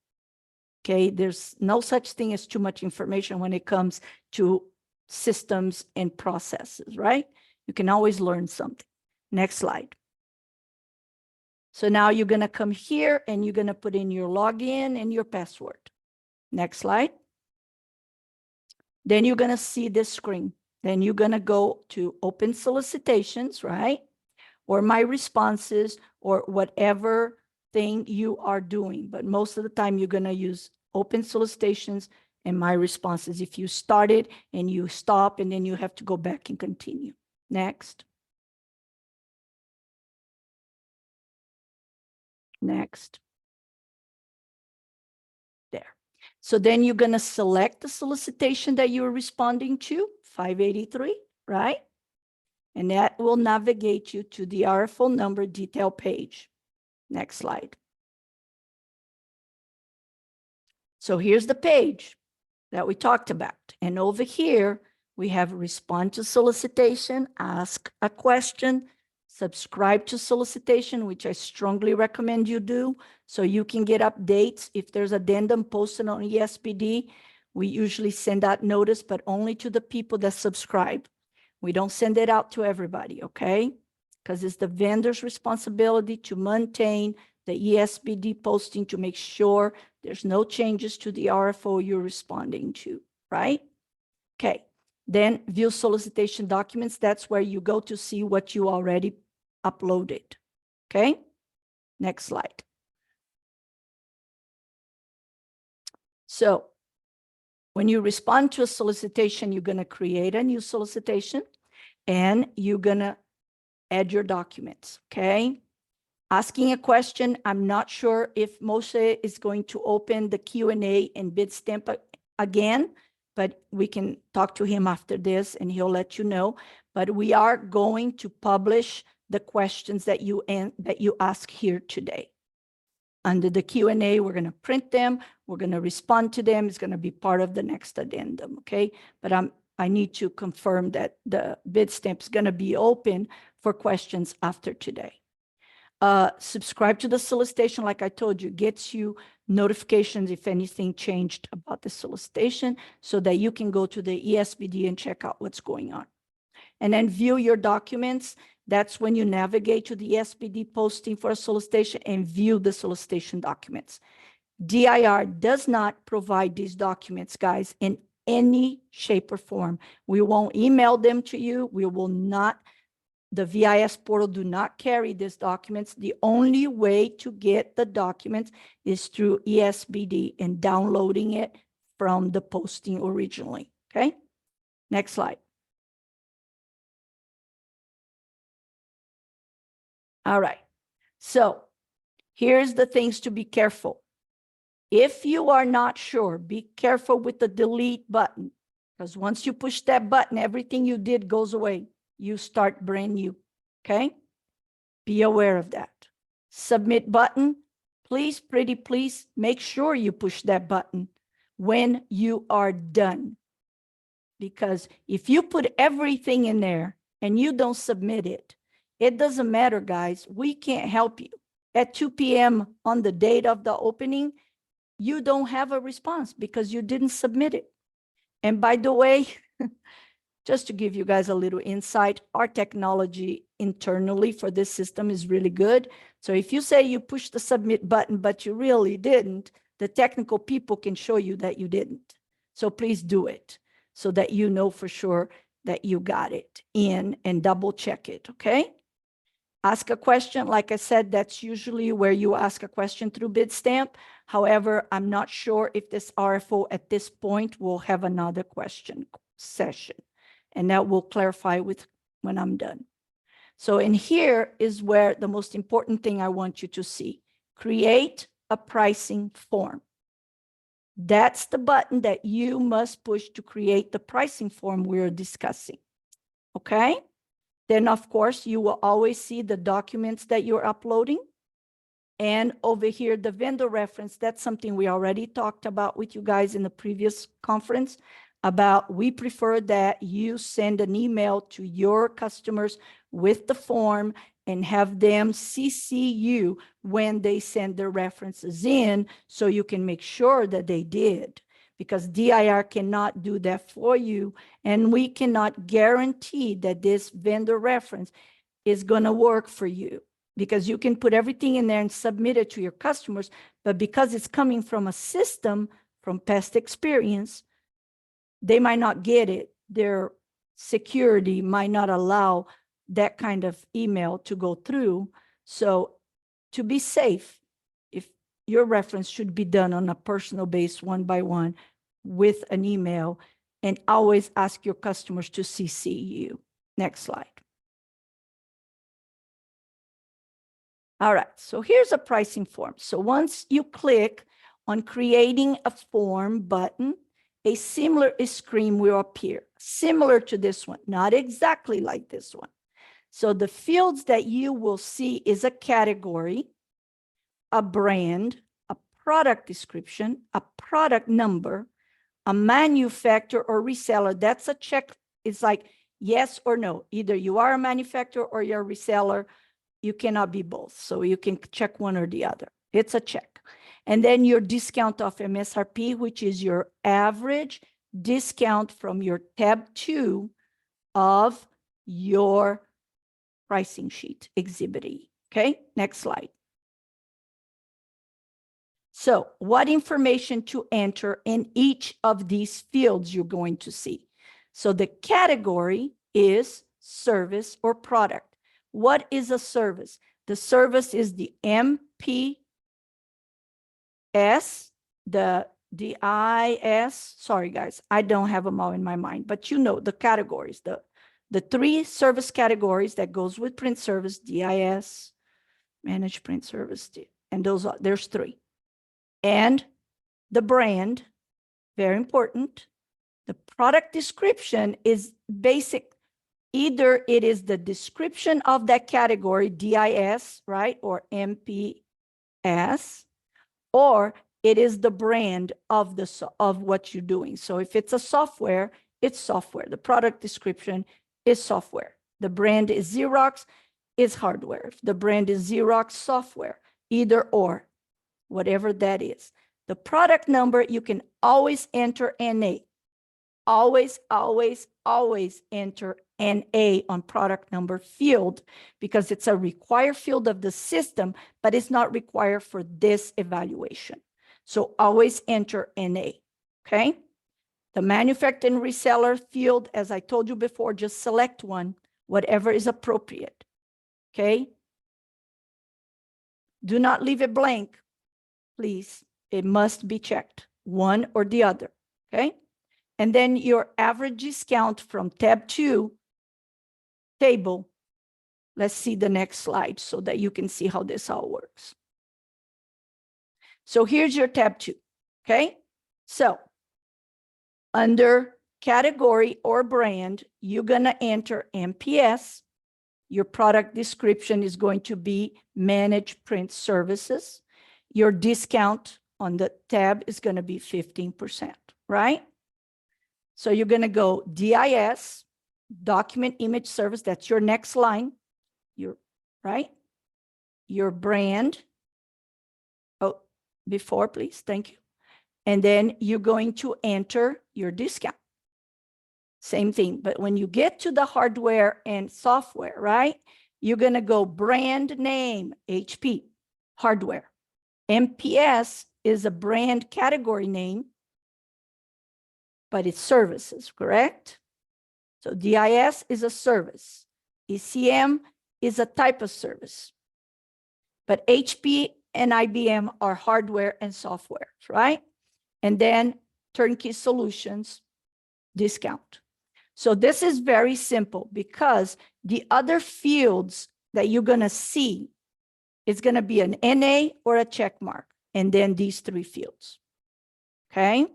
Okay, there's no such thing as too much information when it comes to systems and processes, right? You can always learn something. Next slide. So now you're going to come here and you're going to put in your login and your password. Next slide. Then you're going to see this screen. Then you're going to go to open solicitations, right? Or my responses or whatever thing you are doing. But most of the time you're going to use open solicitations and my responses. If you started and you stop and then you have to go back and continue. Next. Next. There. So then you're going to select the solicitation that you're responding to, 583, right? And that will navigate you to the RFO number detail page. Next slide. So here's the page that we talked about. And over here, we have respond to solicitation, ask a question, subscribe to solicitation, which I strongly recommend you do, so you can get updates. If there's addendum posted on ESPD, we usually send out notice, but only to the people that subscribe. We don't send it out to everybody, okay? Because it's the vendor's responsibility to maintain the ESPD posting to make sure there's no changes to the RFO you're responding to, right? Okay, then view solicitation documents. That's where you go to see what you already uploaded, okay? Next slide. So when you respond to a solicitation, you're gonna create a new solicitation and you're gonna add your documents, okay? Asking a question, I'm not sure if Moshe is going to open the Q&A and Bitstamp again, but we can talk to him after this and he'll let you know. But we are going to publish the questions that you ask here today. Under the Q&A, we're going to print them. We're going to respond to them. It's going to be part of the next addendum, okay? But I need to confirm that the Bitstamp is going to be open for questions after today. Subscribe to the solicitation, like I told you, gets you notifications if anything changed about the solicitation so that you can go to the ESPD and check out what's going on. And then view your documents. That's when you navigate to the ESPD posting for a solicitation and view the solicitation documents. DIR does not provide these documents, guys, in any shape or form. We won't email them to you. We will not. The VIS portal do not carry these documents. The only way to get the documents is through ESPD and downloading it from the posting originally, okay? Next slide. All right, so here's the things to be careful. If you are not sure, be careful with the delete button, because once you push that button, everything you did goes away. You start brand new, okay? Be aware of that. Submit button, please, pretty please, make sure you push that button when you are done. Because if you put everything in there and you don't submit it, it doesn't matter, guys. We can't help you. At 2 p.m. on the date of the opening, you don't have a response because you didn't submit it. And by the way, just to give you guys a little insight, our technology internally for this system is really good. So if you say you pushed the submit button, but you really didn't, the technical people can show you that you didn't. So please do it so that you know for sure that you got it in and double check it, okay? Ask a question. Like I said, that's usually where you ask a question through Bitstamp. However, I'm not sure if this RFO at this point will have another question session. And that will clarify with when I'm done. So in here is where the most important thing I want you to see. Create a pricing form. That's the button that you must push to create the pricing form we're discussing. Okay? Then, of course, you will always see the documents that you're uploading. And over here, the vendor reference, that's something we already talked about with you guys in the previous conference about we prefer that you send an email to your customers with the form and have them CC you when they send their references in so you can make sure that they did. Because DIR cannot do that for you, and we cannot guarantee that this vendor reference is going to work for you, because you can put everything in there and submit it to your customers, but because it's coming from a system from past experience, they might not get it. Their security might not allow that kind of email to go through. So to be safe, if your reference should be done on a personal base, one by one, with an email, and always ask your customers to CC you. Next slide. All right, so here's a pricing form. So once you click on creating a form button, a similar screen will appear, similar to this one, not exactly like this one. So the fields that you will see is a category, a brand, a product description, a product number, a manufacturer or reseller. That's a check. It's like Yes or no? Either you are a manufacturer or you're a reseller. You cannot be both. So you can check one or the other. It's a check. And then your discount of MSRP, which is your average discount from your tab 2 of your pricing sheet, Exhibit E. Okay, next slide. So what information to enter in each of these fields you're going to see. So the category is service or product. What is a service? The service is the MPS, the DIS. Sorry, guys, I don't have them all in my mind, but you know the categories, the 3 service categories that goes with print service, DIS, managed print service, and there's 3. And the brand, very important. The product description is basic. Either it is the description of that category, DIS, right, or MPS, or it is the brand of what you're doing. So if it's a software, it's software. The product description is software. The brand is Xerox, is hardware. If the brand is Xerox, software, either or, whatever that is. The product number, you can always enter NA. Always, always, always enter NA on product number field because it's a required field of the system, but it's not required for this evaluation. So always enter NA, okay? The manufacturer and reseller field, as I told you before, just select one, whatever is appropriate, okay? Do not leave it blank, please. It must be checked, one or the other, okay? And then your average discount from tab 2 table. Let's see the next slide so that you can see how this all works. So here's your tab 2, okay? So under category or brand, you're gonna enter MPS. Your product description is going to be managed print services. Your discount on the tab is gonna be 15%, right? So you're gonna go DIS, document image service, that's your next line, right? Your brand, oh, before please, thank you. And then you're going to enter your discount. Same thing, but when you get to the hardware and software, right? You're gonna go brand name, HP, hardware. MPS is a brand category name, but it's services, correct? So DIS is a service. ECM is a type of service. But HP and IBM are hardware and software, right? And then turnkey solutions, discount. So this is very simple because the other fields that you're gonna see, it's gonna be an NA or a check mark, and then these 3 fields, okay?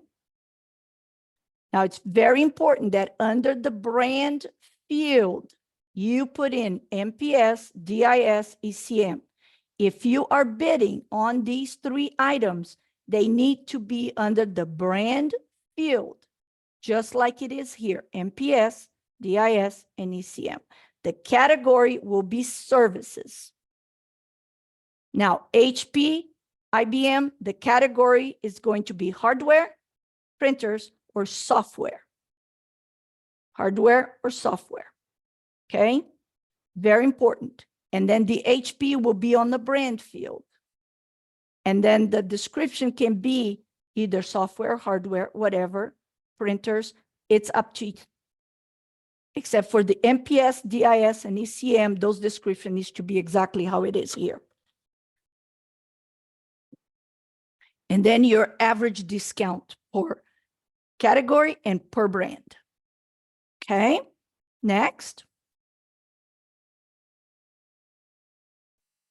Now, it's very important that under the brand field, you put in MPS, DIS, ECM. If you are bidding on these 3 items, they need to be under the brand field, just like it is here, MPS, DIS, and ECM. The category will be services. Now, HP, IBM, the category is going to be hardware, printers, or software. Hardware or software, okay? Very important. And then the HP will be on the brand field. And then the description can be either software, hardware, whatever, printers, it's up to you. Except for the MPS, DIS, and ECM, those description needs to be exactly how it is here. And then your average discount for category and per brand. Okay, next.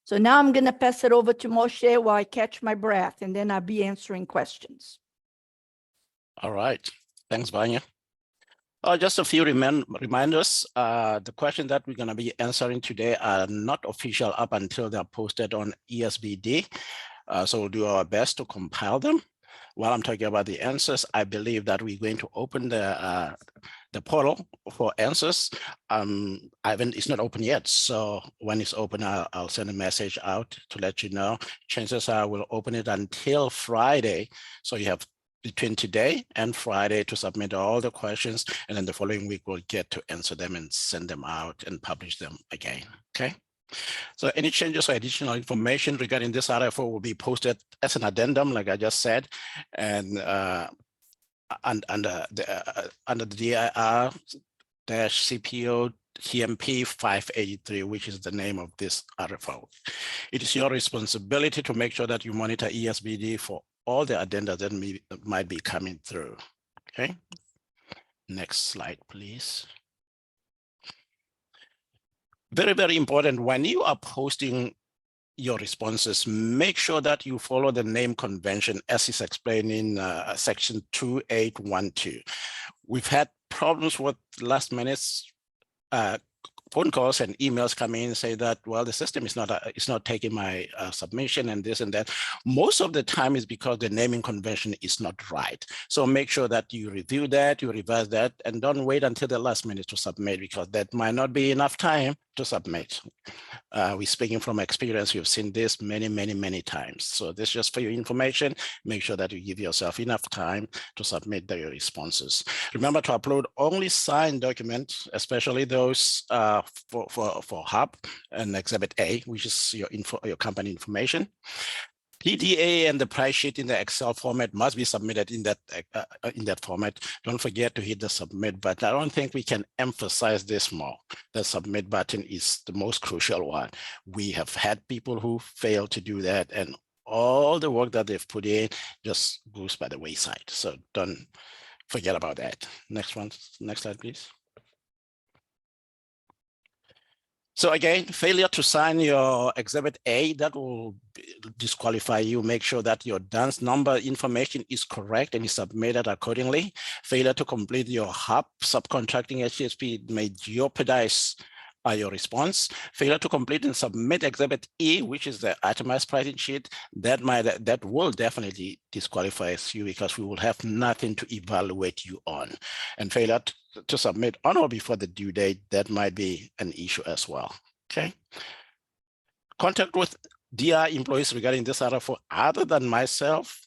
So now I'm going to pass it over to Moshe while I catch my breath, and then I'll be answering questions. All right, thanks, Vanya. Just a few reminders. The questions that we're going to be answering today are not official up until they're posted on ESBD. So we'll do our best to compile them. While I'm talking about the answers, I believe that we're going to open the the portal for answers. It's not open yet. So when it's open, I'll send a message out to let you know. Chances are we'll open it until Friday. So you have between today and Friday to submit all the questions. And then the following week, we'll get to answer them and send them out and publish them again. Okay. So any changes or additional information regarding this RFO will be posted as an addendum, like I just said, and under the DIR CPO-TMP-583, which is the name of this RFO. It is your responsibility to make sure that you monitor ESBD for all the addenda that might be coming through. Okay. Next slide, please. Very, very important. When you are posting your responses, make sure that you follow the name convention as is explained in section 2812. We've had problems with last minute phone calls and emails come in and say that, well, the system is not taking my submission and this and that. Most of the time is because the naming convention is not right. So make sure that you review that, you revise that, and don't wait until the last minute to submit, because that might not be enough time to submit. We're speaking from experience. We've seen this many, many, many times. So this is just for your information. Make sure that you give yourself enough time to submit your responses. Remember to upload only signed documents, especially those for Hub and Exhibit A, which is your company information. PDA and the price sheet in the Excel format must be submitted in that format. Don't forget to hit the submit button. I don't think we can emphasize this more. The submit button is the most crucial one. We have had people who fail to do that, and all the work that they've put in just goes by the wayside. So don't forget about that. Next one, next slide, please. So again, failure to sign your Exhibit A, that will disqualify you. Make sure that your dance number information is correct and is submitted accordingly. Failure to complete your Hub subcontracting HSP may jeopardize your response. Failure to complete and submit Exhibit E, which is the itemized pricing sheet, that will definitely disqualify you, because we will have nothing to evaluate you on. And failure to submit on or before the due date, that might be an issue as well. Okay. Contact with DR employees regarding this RFO other than myself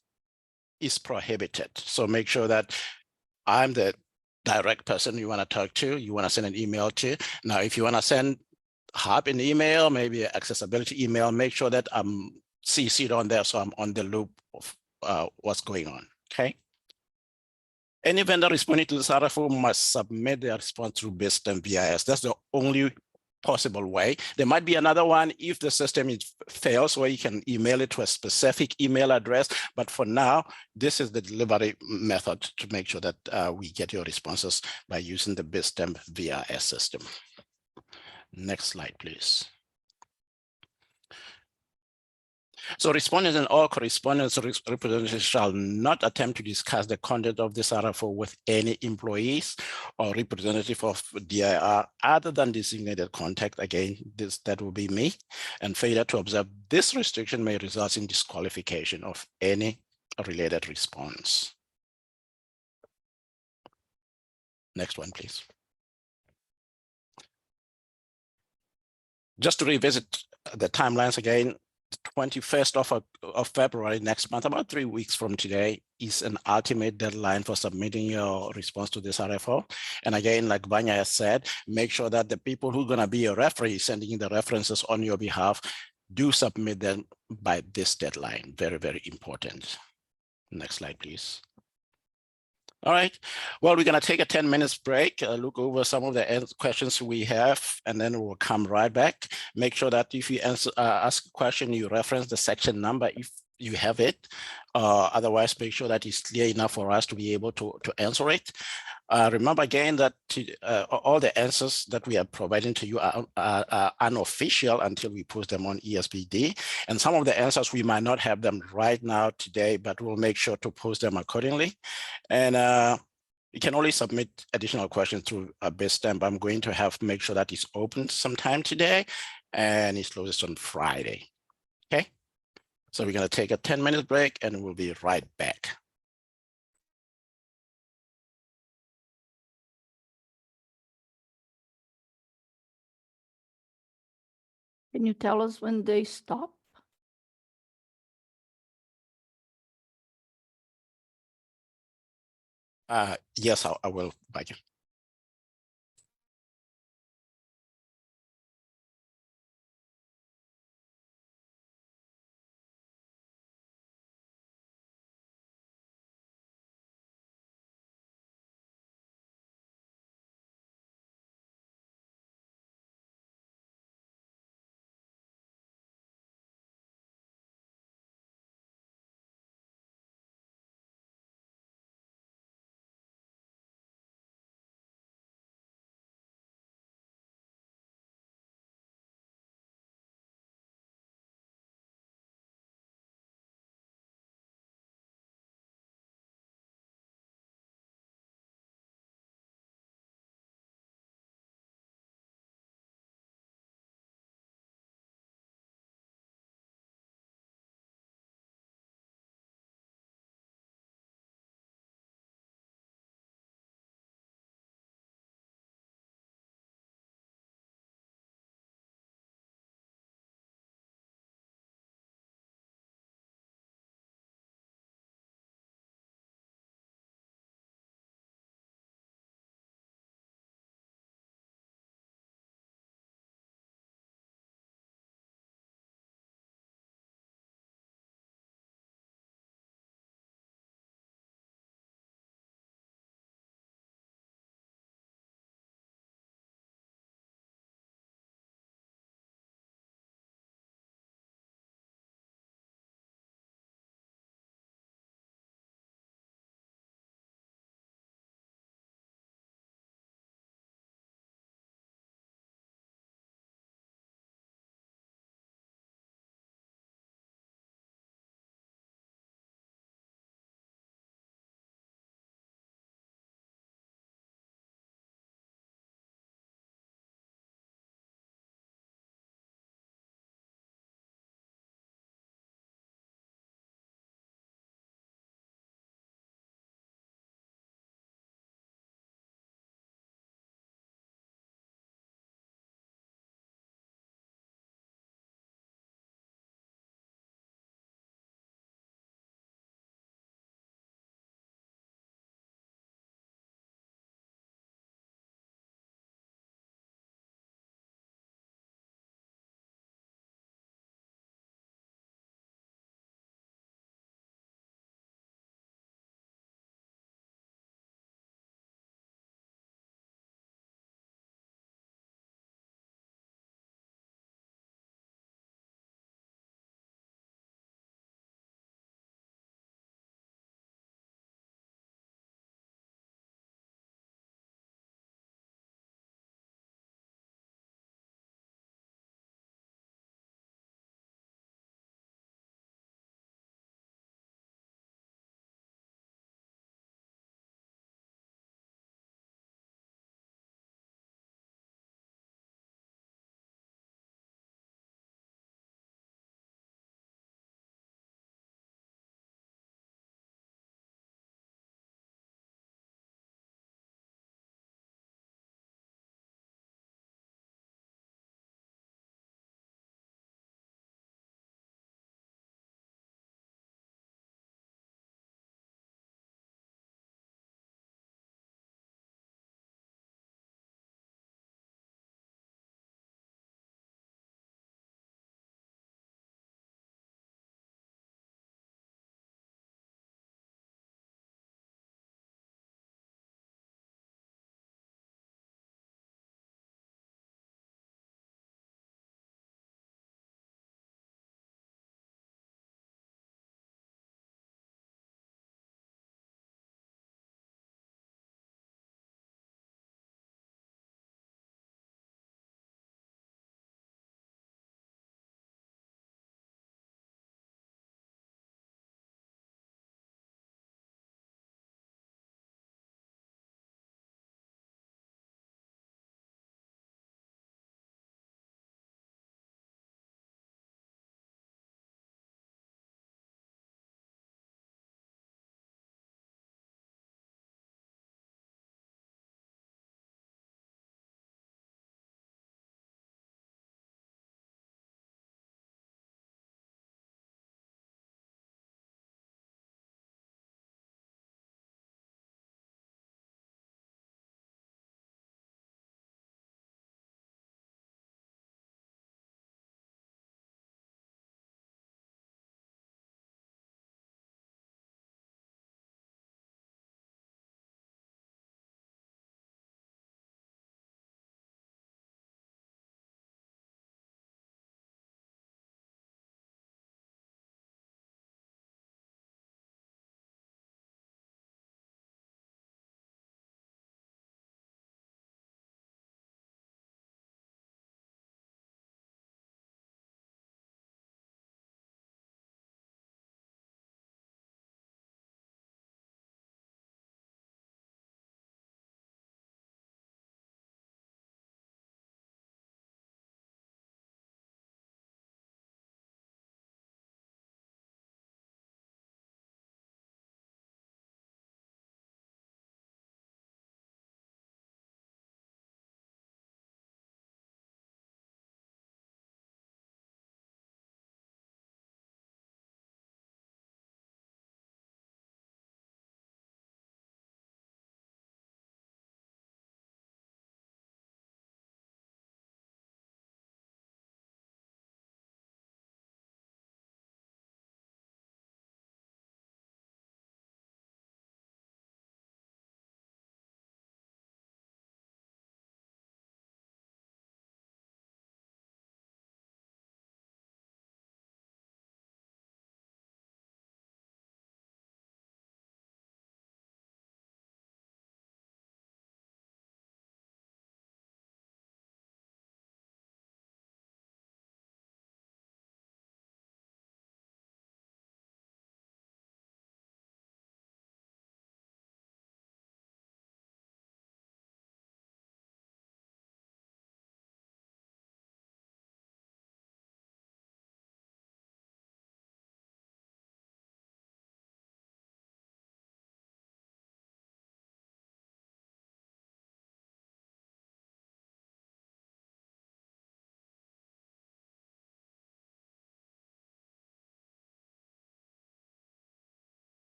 is prohibited. So make sure that I'm the direct person you want to talk to, you want to send an email to. Now, if you want to send Hub an email, maybe an accessibility email, make sure that I'm CC'd on there so I'm on the loop of what's going on. Okay. Any vendor responding to this RFO must submit their response through BISTEM VIS. That's the only possible way. There might be another one if the system fails, where you can email it to a specific email address. But for now, this is the delivery method to make sure that we get your responses by using the BISTEM VIS system. Next slide, please. So respondents and all correspondents representatives shall not attempt to discuss the content of this RFO with any employees or representative of DIR other than designated contact. Again, that will be me. And failure to observe this restriction may result in disqualification of any related response. Next one, please. Just to revisit the timelines again, the 21st of February next month, about 3 weeks from today, is an ultimate deadline for submitting your response to this RFO. And again, like Vanya has said, make sure that the people who are going to be your referee sending in the references on your behalf do submit them by this deadline. Very, very important. Next slide, please. All right. Well, we're going to take a 10 minutes break, look over some of the questions we have, and then we'll come right back. Make sure that if you ask a question, you reference the section number if you have it. Otherwise, make sure that it's clear enough for us to be able to answer it. Remember again that all the answers that we are providing to you are unofficial until we post them on ESBD. And some of the answers, we might not have them right now today, but we'll make sure to post them accordingly. And you can only submit additional questions through a BISTEM. I'm going to make sure that it's open sometime today and it's closed on Friday. Okay. So we're going to take a 10-minute break and we'll be right back. Can you tell us when they stop? Yes, I will. Thank you.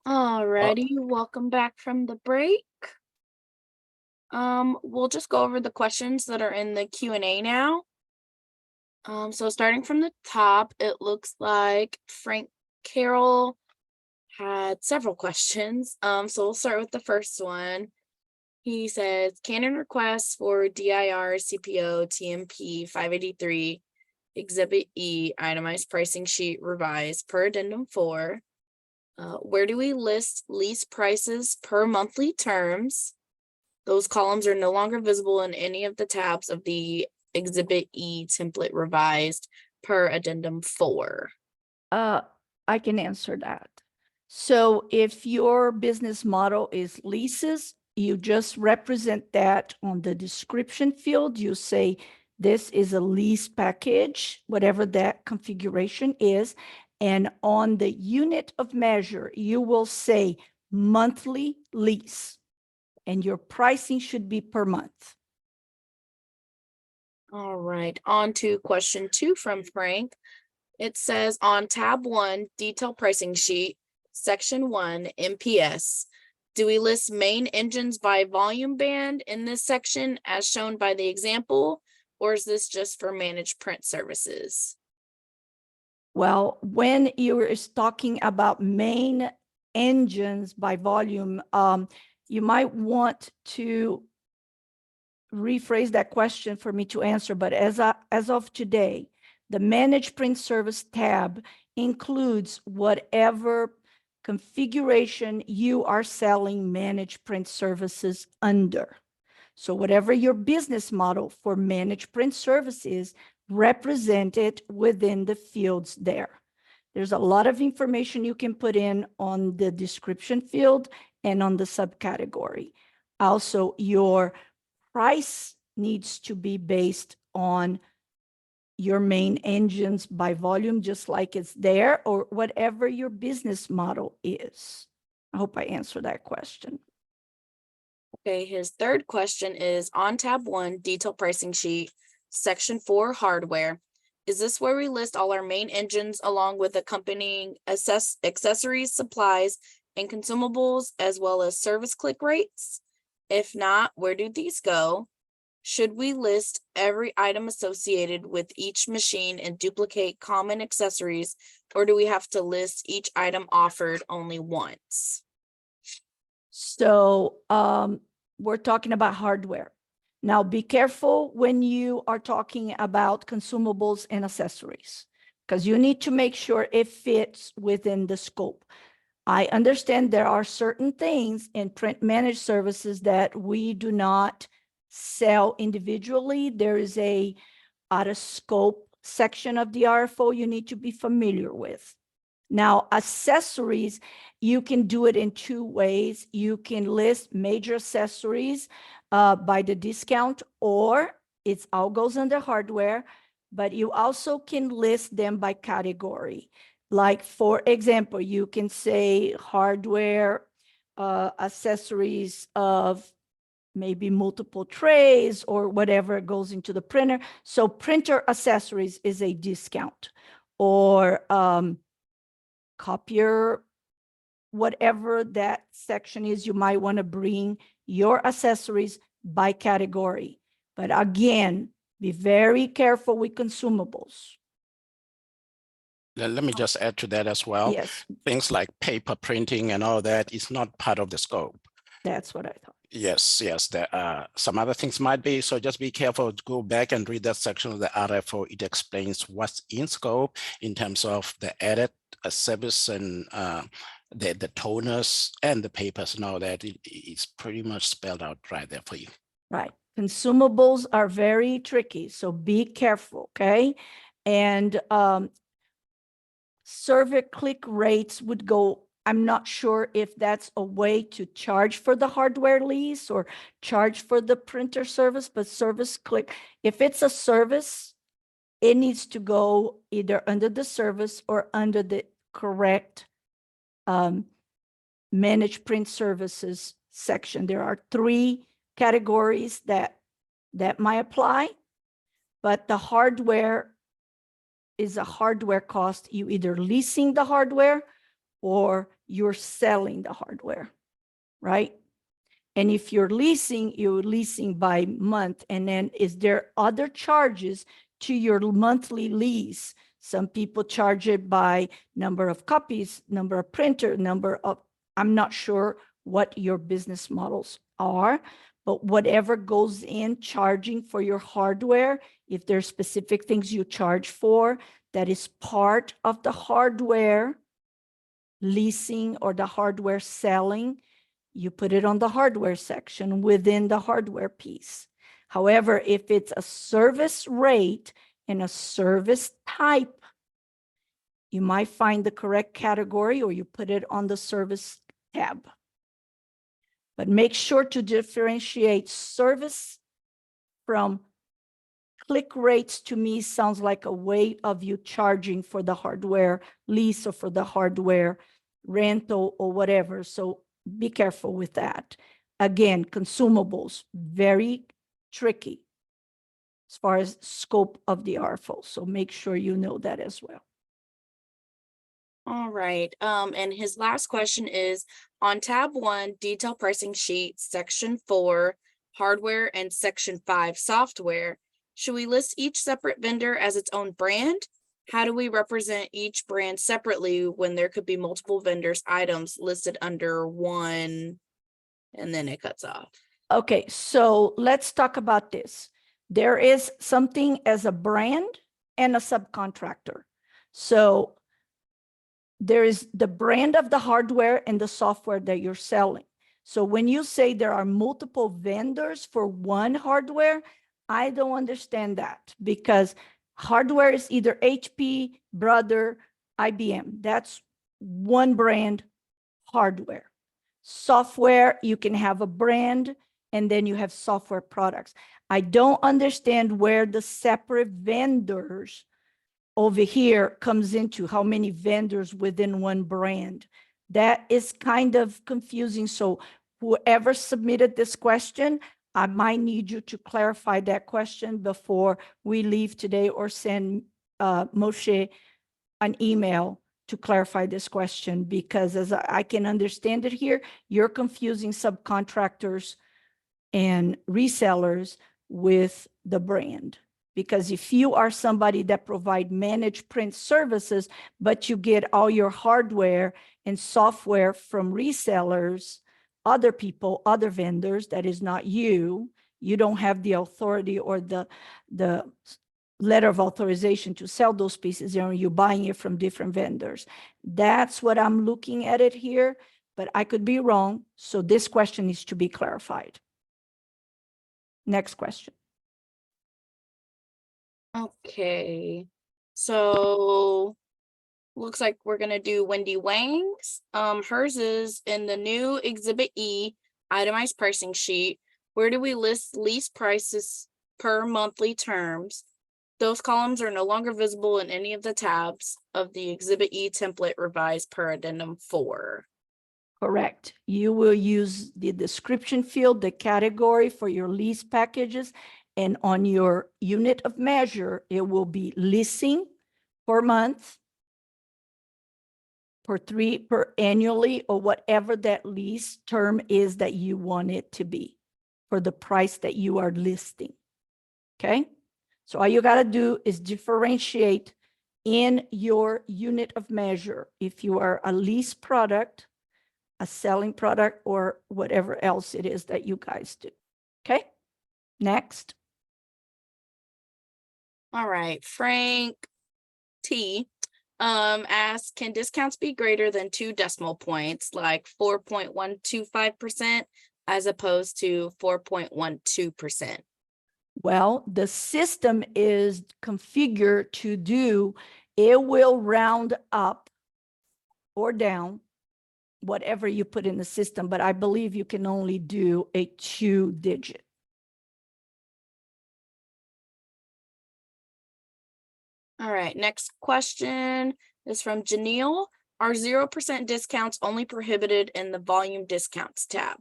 Alrighty, welcome back from the break. We'll just go over the questions that are in the Q&A now. So starting from the top, it looks like Frank Carroll had several questions. So we'll start with the first one. He says, canon requests for DIR CPO-TMP-583 Exhibit E itemized pricing sheet revised per addendum 4. Where do we list lease prices per monthly terms? Those columns are no longer visible in any of the tabs of the Exhibit E template revised per addendum 4. I can answer that. So if your business model is leases, you just represent that on the description field. You say, this is a lease package, whatever that configuration is. And on the unit of measure, you will say monthly lease. And your pricing should be per month. All right, on to question 2 from Frank. It says on tab 1, detail pricing sheet, section 1, MPS. Do we list main engines by volume band in this section as shown by the example, or is this just for managed print services? Well, when you're talking about main engines by volume, you might want to rephrase that question for me to answer. But as of today, the Managed Print Service tab includes whatever configuration you are selling managed print services under. So whatever your business model for managed print services, represent it within the fields there. There's a lot of information you can put in on the description field and on the subcategory. Also, your price needs to be based on your main engines by volume, just like it's there, or whatever your business model is. I hope I answered that question. Okay, his third question is on tab 1, detail pricing sheet, section 4, hardware. Is this where we list all our main engines along with accompanying accessories, supplies, and consumables, as well as service click rates? If not, where do these go? Should we list every item associated with each machine and duplicate common accessories, or do we have to list each item offered only once? So we're talking about hardware. Now, be careful when you are talking about consumables and accessories, because you need to make sure it fits within the scope. I understand there are certain things in print managed services that we do not sell individually. There is a out of scope section of the RFO you need to be familiar with. Now, accessories, you can do it in 2 ways. You can list major accessories by the discount, or it all goes under hardware, but you also can list them by category. Like, for example, you can say hardware accessories of maybe multiple trays or whatever goes into the printer. So printer accessories is a discount, or copier, whatever that section is, you might want to bring your accessories by category. But again, be very careful with consumables. Let me just add to that as well. Yes, Things like paper printing and all that is not part of the scope. that's what I thought. Yes, there are some other things might be, so just be careful. Go back and read that section of the RFO. It explains what's in scope in terms of the edit service and the toners and the papers and all that. It's pretty much spelled out right there for you. Right. Consumables are very tricky, so be careful, okay? And server click rates would go, I'm not sure if that's a way to charge for the hardware lease or charge for the printer service, but service click, if it's a service, it needs to go either under the service or under the correct managed print services section. There are 3 categories that might apply, but the hardware is a hardware cost. You either leasing the hardware or you're selling the hardware, right? And if you're leasing by month. And then is there other charges to your monthly lease? Some people charge it by number of copies, number of printer, I'm not sure what your business models are, but whatever goes in charging for your hardware, if there's specific things you charge for, that is part of the hardware leasing or the hardware selling, you put it on the hardware section within the hardware piece. However, if it's a service rate and a service type, you might find the correct category or you put it on the service tab. But make sure to differentiate service from click rates. To me sounds like a way of you charging for the hardware lease or for the hardware rental or whatever. So be careful with that. Again, consumables, very tricky as far as scope of the RFO. So make sure you know that as well. All right. And his last question is on tab 1, detail pricing sheet, section 4, hardware, and section 5, software. Should we list each separate vendor as its own brand? How do we represent each brand separately when there could be multiple vendors' items listed under one? And then it cuts off. Okay, so let's talk about this. There is something as a brand and a subcontractor. So there is the brand of the hardware and the software that you're selling. So when you say there are multiple vendors for one hardware, I don't understand that, because hardware is either HP, Brother, IBM. That's one brand hardware. Software, you can have a brand and then you have software products. I don't understand where the separate vendors over here comes into, how many vendors within one brand. That is kind of confusing. So whoever submitted this question, I might need you to clarify that question before we leave today, or send Moshe an email to clarify this question, because as I can understand it here, you're confusing subcontractors and resellers with the brand. Because if you are somebody that provide managed print services, but you get all your hardware and software from resellers, other people, other vendors, that is not you, you don't have the authority or the letter of authorization to sell those pieces, and you're buying it from different vendors. That's what I'm looking at it here, but I could be wrong. So this question needs to be clarified. Next question. Okay. So looks like we're gonna do Wendy Wang's. Hers is in the new Exhibit E itemized pricing sheet. Where do we list lease prices per monthly terms? Those columns are no longer visible in any of the tabs of the Exhibit E template revised per addendum 4. Correct. You will use the description field, the category for your lease packages, and on your unit of measure, it will be leasing per month, per annually, or whatever that lease term is that you want it to be for the price that you are listing. Okay? So all you got to do is differentiate in your unit of measure if you are a lease product, a selling product, or whatever else it is that you guys do. Okay? Next. All right, Frank T asks, can discounts be greater than 2 decimal points, like 4.125% as opposed to 4.12%? Well, the system is configured to do, it will round up or down, whatever you put in the system, but I believe you can only do a 2-digit. All right, next question is from Janelle. Are 0% discounts only prohibited in the volume discounts tab?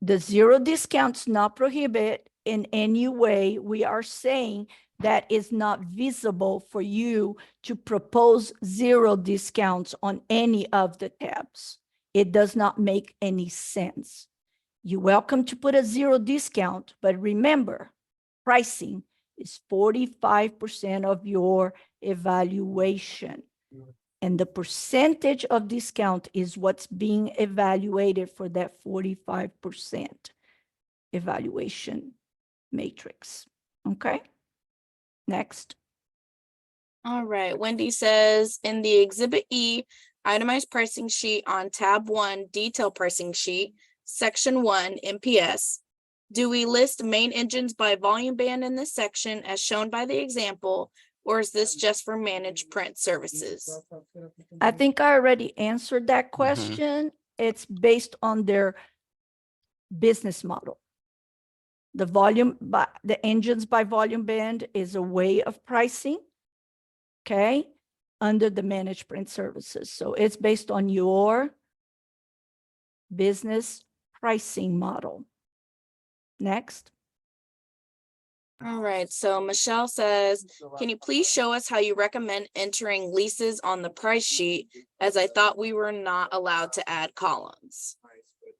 The 0 discounts not prohibit in any way. We are saying that is not visible for you to propose 0 discounts on any of the tabs. It does not make any sense. You're welcome to put a 0 discount, but remember, pricing is 45% of your evaluation. And the percentage of discount is what's being evaluated for that 45% evaluation matrix. Okay? Next. All right, Wendy says, in the Exhibit E, itemized pricing sheet on tab 1, detail pricing sheet, section 1, MPS, do we list main engines by volume band in this section as shown by the example, or is this just for managed print services? I think I already answered that question. It's based on their business model. The volume, by the engines by volume band is a way of pricing, okay, under the managed print services. So it's based on your business pricing model. Next. All right, so Michelle says, can you please show us how you recommend entering leases on the price sheet, as I thought we were not allowed to add columns?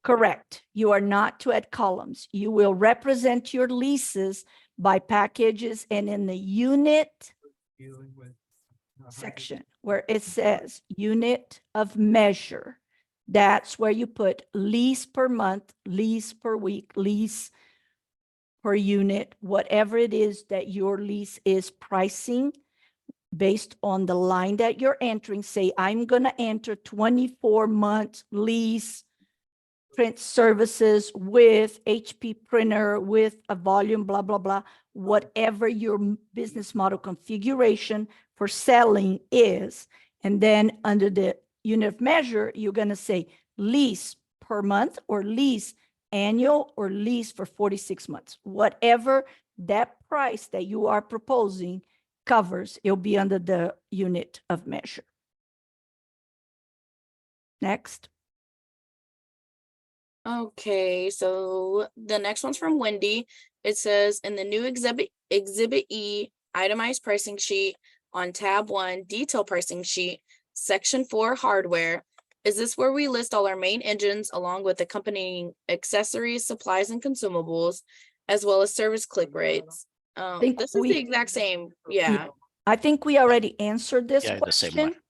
Correct. You are not to add columns. You will represent your leases by packages, and in the unit section where it says unit of measure, that's where you put lease per month, lease per week, lease per unit, whatever it is that your lease is pricing based on the line that you're entering. Say, I'm going to enter 24-month lease print services with HP printer, with a volume, blah, blah, blah, whatever your business model configuration for selling is. And then under the unit of measure, you're going to say lease per month or lease annual or lease for 46 months. Whatever that price that you are proposing covers, it'll be under the unit of measure. Next. Okay, so the next one's from Wendy. It says, in the new exhibit E, itemized pricing sheet on tab 1, detail pricing sheet, section 4, hardware, is this where we list all our main engines along with accompanying accessories, supplies, and consumables, as well as service click rates? This is the exact same. Yeah. I think we already answered this Yeah, the same one. question,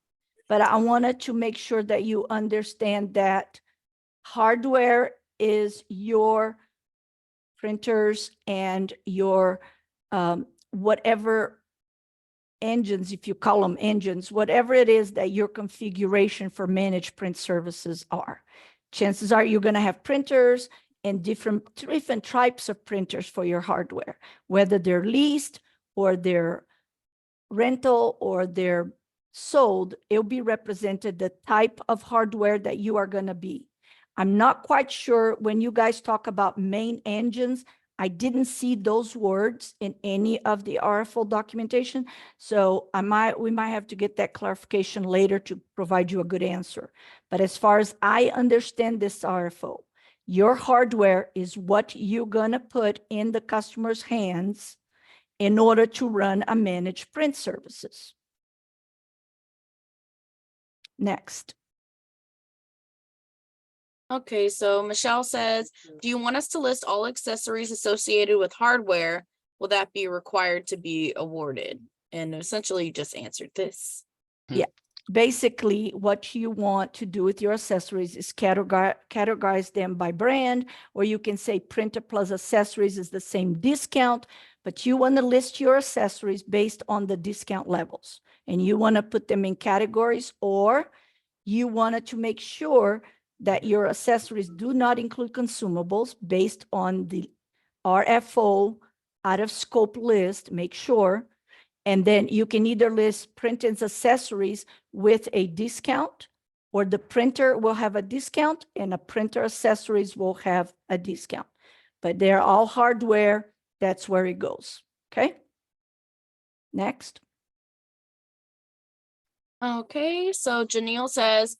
but I wanted to make sure that you understand that hardware is your printers and your whatever engines, if you call them engines, whatever it is that your configuration for managed print services are. Chances are you're going to have printers and different types of printers for your hardware, whether they're leased or they're rental or they're sold. It'll be represented the type of hardware that you are going to be. I'm not quite sure when you guys talk about main engines, I didn't see those words in any of the RFO documentation. So we might have to get that clarification later to provide you a good answer. But as far as I understand this RFO, your hardware is what you're going to put in the customer's hands in order to run a managed print services. Next. Okay, so Michelle says, do you want us to list all accessories associated with hardware? Will that be required to be awarded? And essentially you just answered this. Yeah, basically what you want to do with your accessories is categorize them by brand, or you can say printer plus accessories is the same discount, but you want to list your accessories based on the discount levels. And you want to put them in categories, or you wanted to make sure that your accessories do not include consumables based on the RFO out of scope list, make sure. And then you can either list print and accessories with a discount, or the printer will have a discount and a printer accessories will have a discount. But they're all hardware, that's where it goes, okay? Next. Okay, so Janelle says,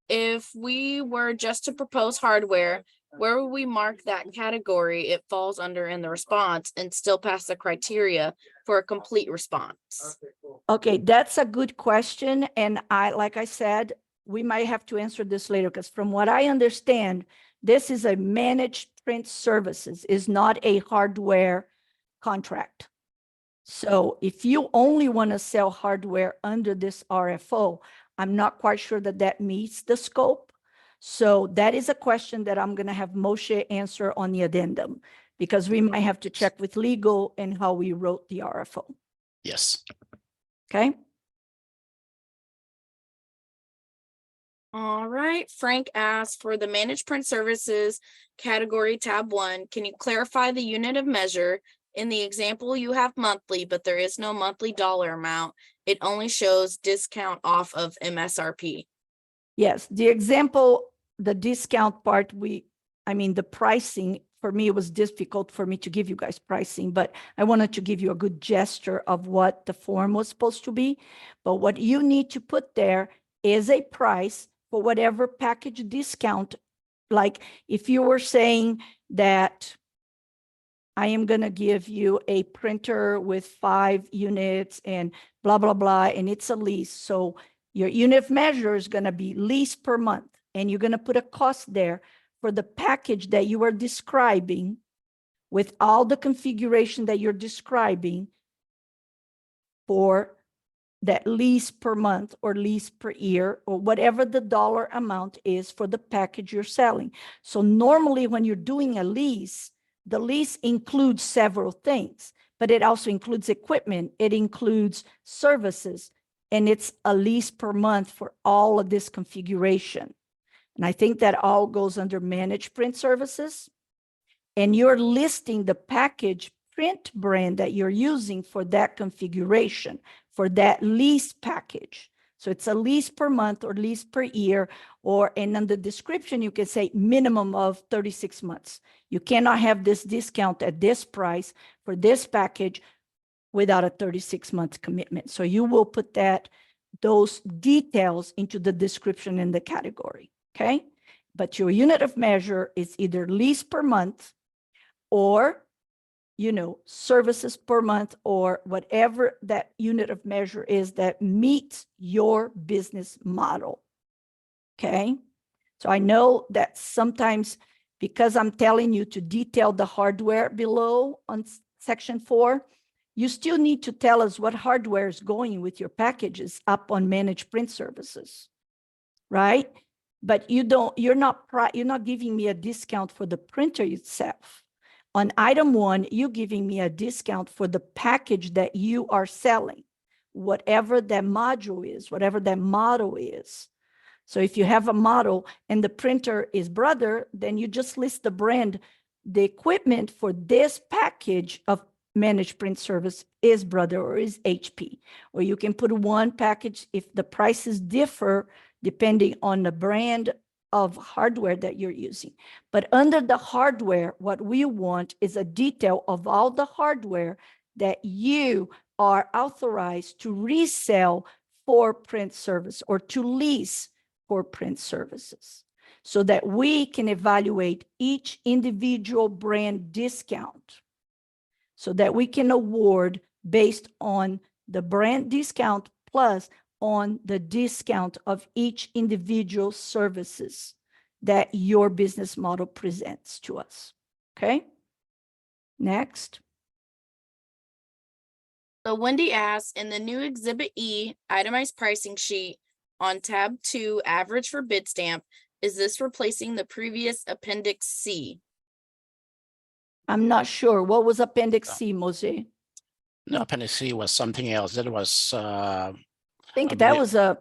if we were just to propose hardware, where will we mark that category it falls under in the response and still pass the criteria for a complete response? Okay, that's a good question. And like I said, we might have to answer this later because from what I understand, this is a managed print services, is not a hardware contract. So if you only want to sell hardware under this RFO, I'm not quite sure that that meets the scope. So that is a question that I'm going to have Moshe answer on the addendum, because we might have to check with legal and how we wrote the RFO. Yes. Okay. All right, Frank asked for the managed print services category tab 1. Can you clarify the unit of measure? In the example, you have monthly, but there is no monthly dollar amount. It only shows discount off of MSRP. Yes, the example, the discount part, the pricing, for me, it was difficult for me to give you guys pricing, but I wanted to give you a good gesture of what the form was supposed to be. But what you need to put there is a price for whatever package discount. Like if you were saying that I am going to give you a printer with 5 units and blah, blah, blah, and it's a lease. So your unit of measure is going to be lease per month, and you're going to put a cost there for the package that you are describing with all the configuration that you're describing for that lease per month or lease per year or whatever the dollar amount is for the package you're selling. So normally when you're doing a lease, the lease includes several things, but it also includes equipment, it includes services, and it's a lease per month for all of this configuration. And I think that all goes under managed print services. And you're listing the package print brand that you're using for that configuration, for that lease package. So it's a lease per month or lease per year, and on the description, you can say minimum of 36 months. You cannot have this discount at this price for this package without a 36-month commitment. So you will put those details into the description in the category, okay? But your unit of measure is either lease per month or services per month, or whatever that unit of measure is that meets your business model. Okay. So I know that sometimes, because I'm telling you to detail the hardware below on section 4, you still need to tell us what hardware is going with your packages up on managed print services, right? But you're not giving me a discount for the printer itself. On item 1, you're giving me a discount for the package that you are selling, whatever that module is, whatever that model is. So if you have a model and the printer is Brother, then you just list the brand. The equipment for this package of managed print service is Brother or is HP. Or you can put one package if the prices differ depending on the brand of hardware that you're using. But under the hardware, what we want is a detail of all the hardware that you are authorized to resell for print service or to lease for print services, so that we can evaluate each individual brand discount, so that we can award based on the brand discount plus on the discount of each individual services that your business model presents to us. Okay. Next. So Wendy asks, in the new Exhibit E itemized pricing sheet on tab 2, average for bid stamp, is this replacing the previous Appendix C? I'm not sure. What was Appendix C, Moshe? No, Appendix C was something else. That was I think I that believe-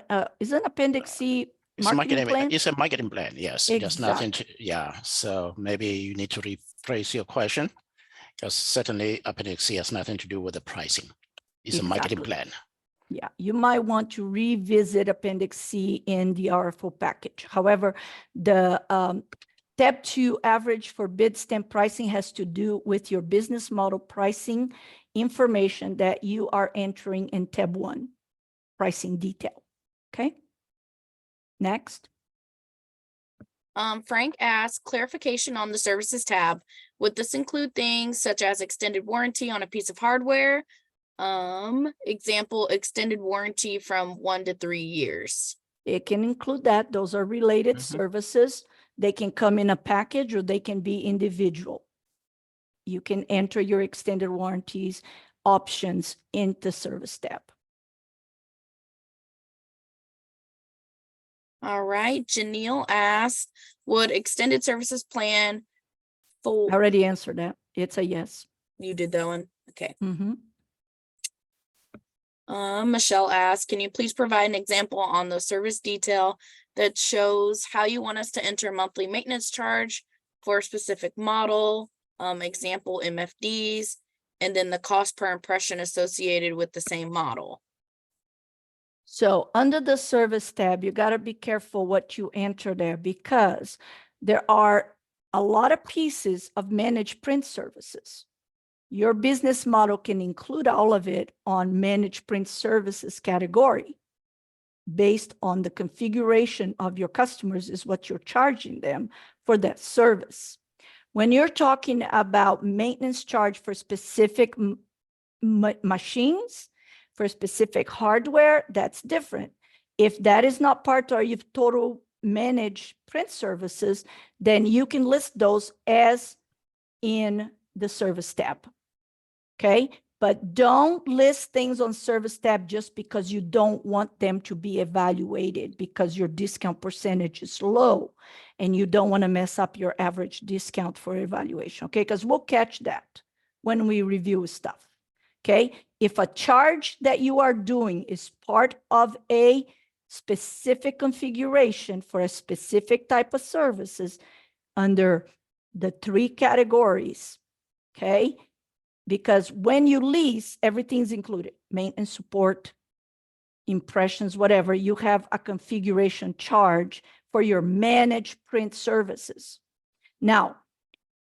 was isn't Appendix C marketing plan? It's a marketing plan, yes. There's nothing to, Exactly. yeah. So maybe you need to rephrase your question, because certainly Appendix C has nothing to do with the pricing. It's a marketing Exactly. plan. Yeah, you might want to revisit Appendix C in the RFO package. However, the tab 2 average for bid stamp pricing has to do with your business model pricing information that you are entering in tab 1, pricing detail. Okay. Next. Frank asks, clarification on the services tab. Would this include things such as extended warranty on a piece of hardware? Example, extended warranty from 1 to 3 years. It can include that. Those are related Mhm. services. They can come in a package or they can be individual. You can enter your extended warranties options in the service tab. All right, Janelle asked, would extended services plan I for, already answered that. It's a yes. you did that one? Okay. Mhm. Michelle asked, can you please provide an example on the service detail that shows how you want us to enter monthly maintenance charge for a specific model, example MFDs, and then the cost per impression associated with the same model? So under the service tab, you got to be careful what you enter there because there are a lot of pieces of managed print services. Your business model can include all of it on managed print services category based on the configuration of your customers is what you're charging them for that service. When you're talking about maintenance charge for specific machines, for specific hardware, that's different. If that is not part of your total managed print services, then you can list those as in the service tab. Okay, but don't list things on service tab just because you don't want them to be evaluated because your discount percentage is low and you don't want to mess up your average discount for evaluation. Okay, because we'll catch that when we review stuff. Okay, if a charge that you are doing is part of a specific configuration for a specific type of services under the 3 categories, okay, because when you lease, everything's included, maintenance, support, impressions, whatever, you have a configuration charge for your managed print services. Now,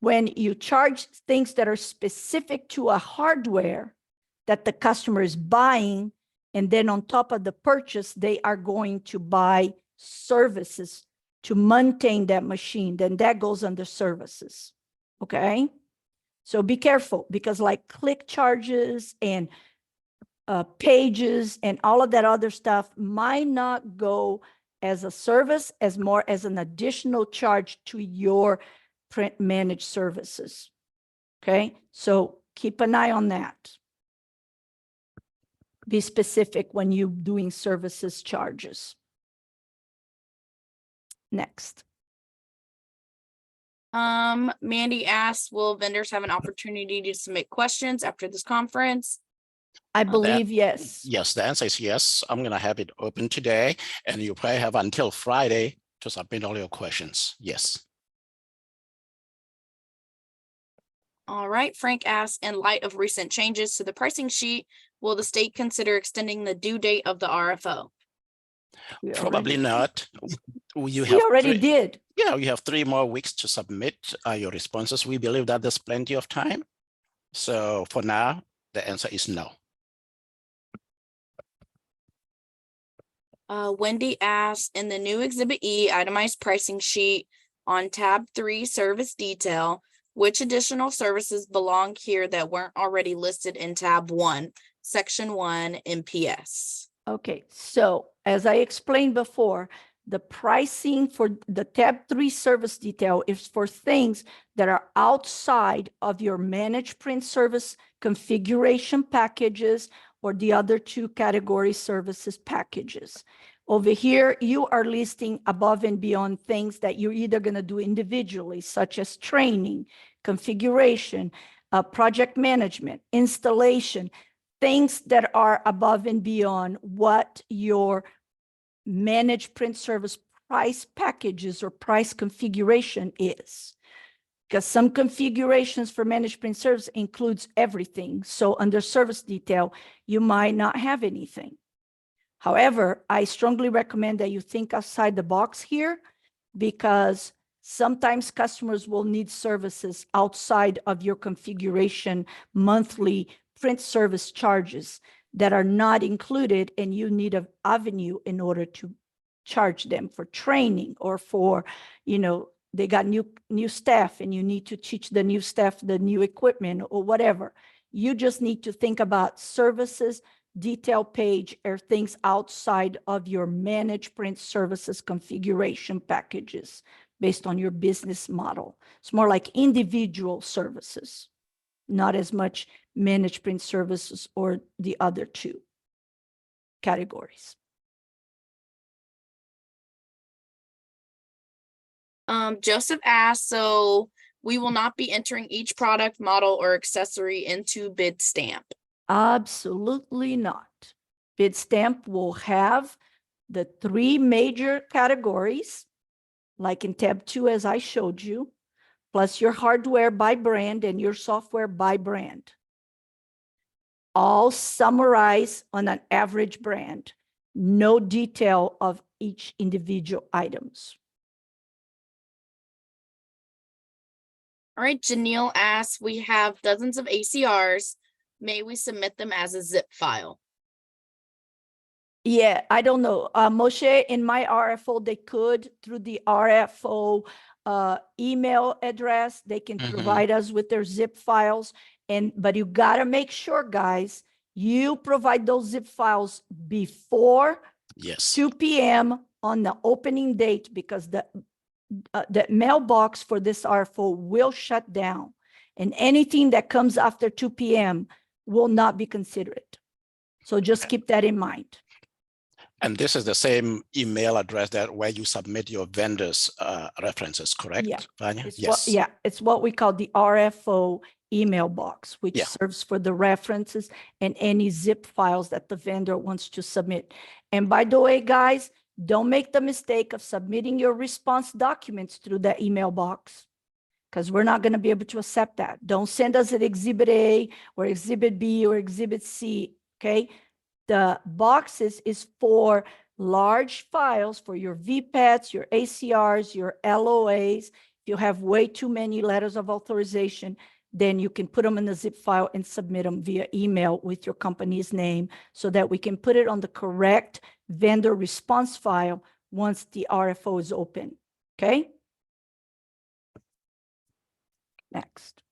when you charge things that are specific to a hardware that the customer is buying, and then on top of the purchase, they are going to buy services to maintain that machine, then that goes under services, okay? So be careful because like click charges and pages and all of that other stuff might not go as a service as more as an additional charge to your print managed services. Okay, so keep an eye on that. Be specific when you're doing services charges. Next. Mandy asks, will vendors have an opportunity to submit questions after this conference? I believe yes. Yes, the answer is yes. I'm going to have it open today, and you probably have until Friday to submit all your questions. Yes. All right, Frank asks, in light of recent changes to the pricing sheet, will the state consider extending the due date of the RFO? Probably not. We already did. Yeah, you have 3 more weeks to submit your responses. We believe that there's plenty of time. So for now, the answer is no. Wendy asks, in the new Exhibit E itemized pricing sheet on tab 3 service detail, which additional services belong here that weren't already listed in tab 1, section 1 MPS? Okay, so as I explained before, the pricing for the tab 3 service detail is for things that are outside of your managed print service configuration packages or the other 2 category services packages. Over here, you are listing above and beyond things that you're either going to do individually, such as training, configuration, project management, installation, things that are above and beyond what your managed print service price packages or price configuration is. Because some configurations for managed print service includes everything. So under service detail, you might not have anything. However, I strongly recommend that you think outside the box here because sometimes customers will need services outside of your configuration monthly print service charges that are not included, and you need an avenue in order to charge them for training or for, you know, they got new staff and you need to teach the new staff the new equipment or whatever. You just need to think about services, detail page, or things outside of your managed print services configuration packages based on your business model. It's more like individual services, not as much managed print services or the other two categories. Joseph asked, so we will not be entering each product, model, or accessory into Bitstamp. Absolutely not. Bitstamp will have the 3 major categories, like in tab 2, as I showed you, plus your hardware by brand and your software by brand. All summarized on an average brand, no detail of each individual items. All right, Janelle asks, we have dozens of ACRs. May we submit them as a zip file? Yeah, I don't know. Moshe, in my RFO, they could, through the RFO email address, they can provide us with their zip files. But you gotta make sure, guys, you provide those zip files before Yes. 2 p.m. on the opening date, because the mailbox for this RFO will shut down, and anything that comes after 2 p.m. will not be considered. So just keep that in mind. And this is the same email address that where you submit your vendors references, correct, Yeah. Vanya? It's Yes. it's what we call the RFO email box, which Yeah. serves for the references and any zip files that the vendor wants to submit. And by the way, guys, don't make the mistake of submitting your response documents through that email box, because we're not going to be able to accept that. Don't send us an Exhibit A or Exhibit B or Exhibit C, okay? The boxes is for large files, for your VPATs, your ACRs, your LOAs. If you have way too many letters of authorization, then you can put them in a zip file and submit them via email with your company's name, so that we can put it on the correct vendor response file once the RFO is open, okay? Next.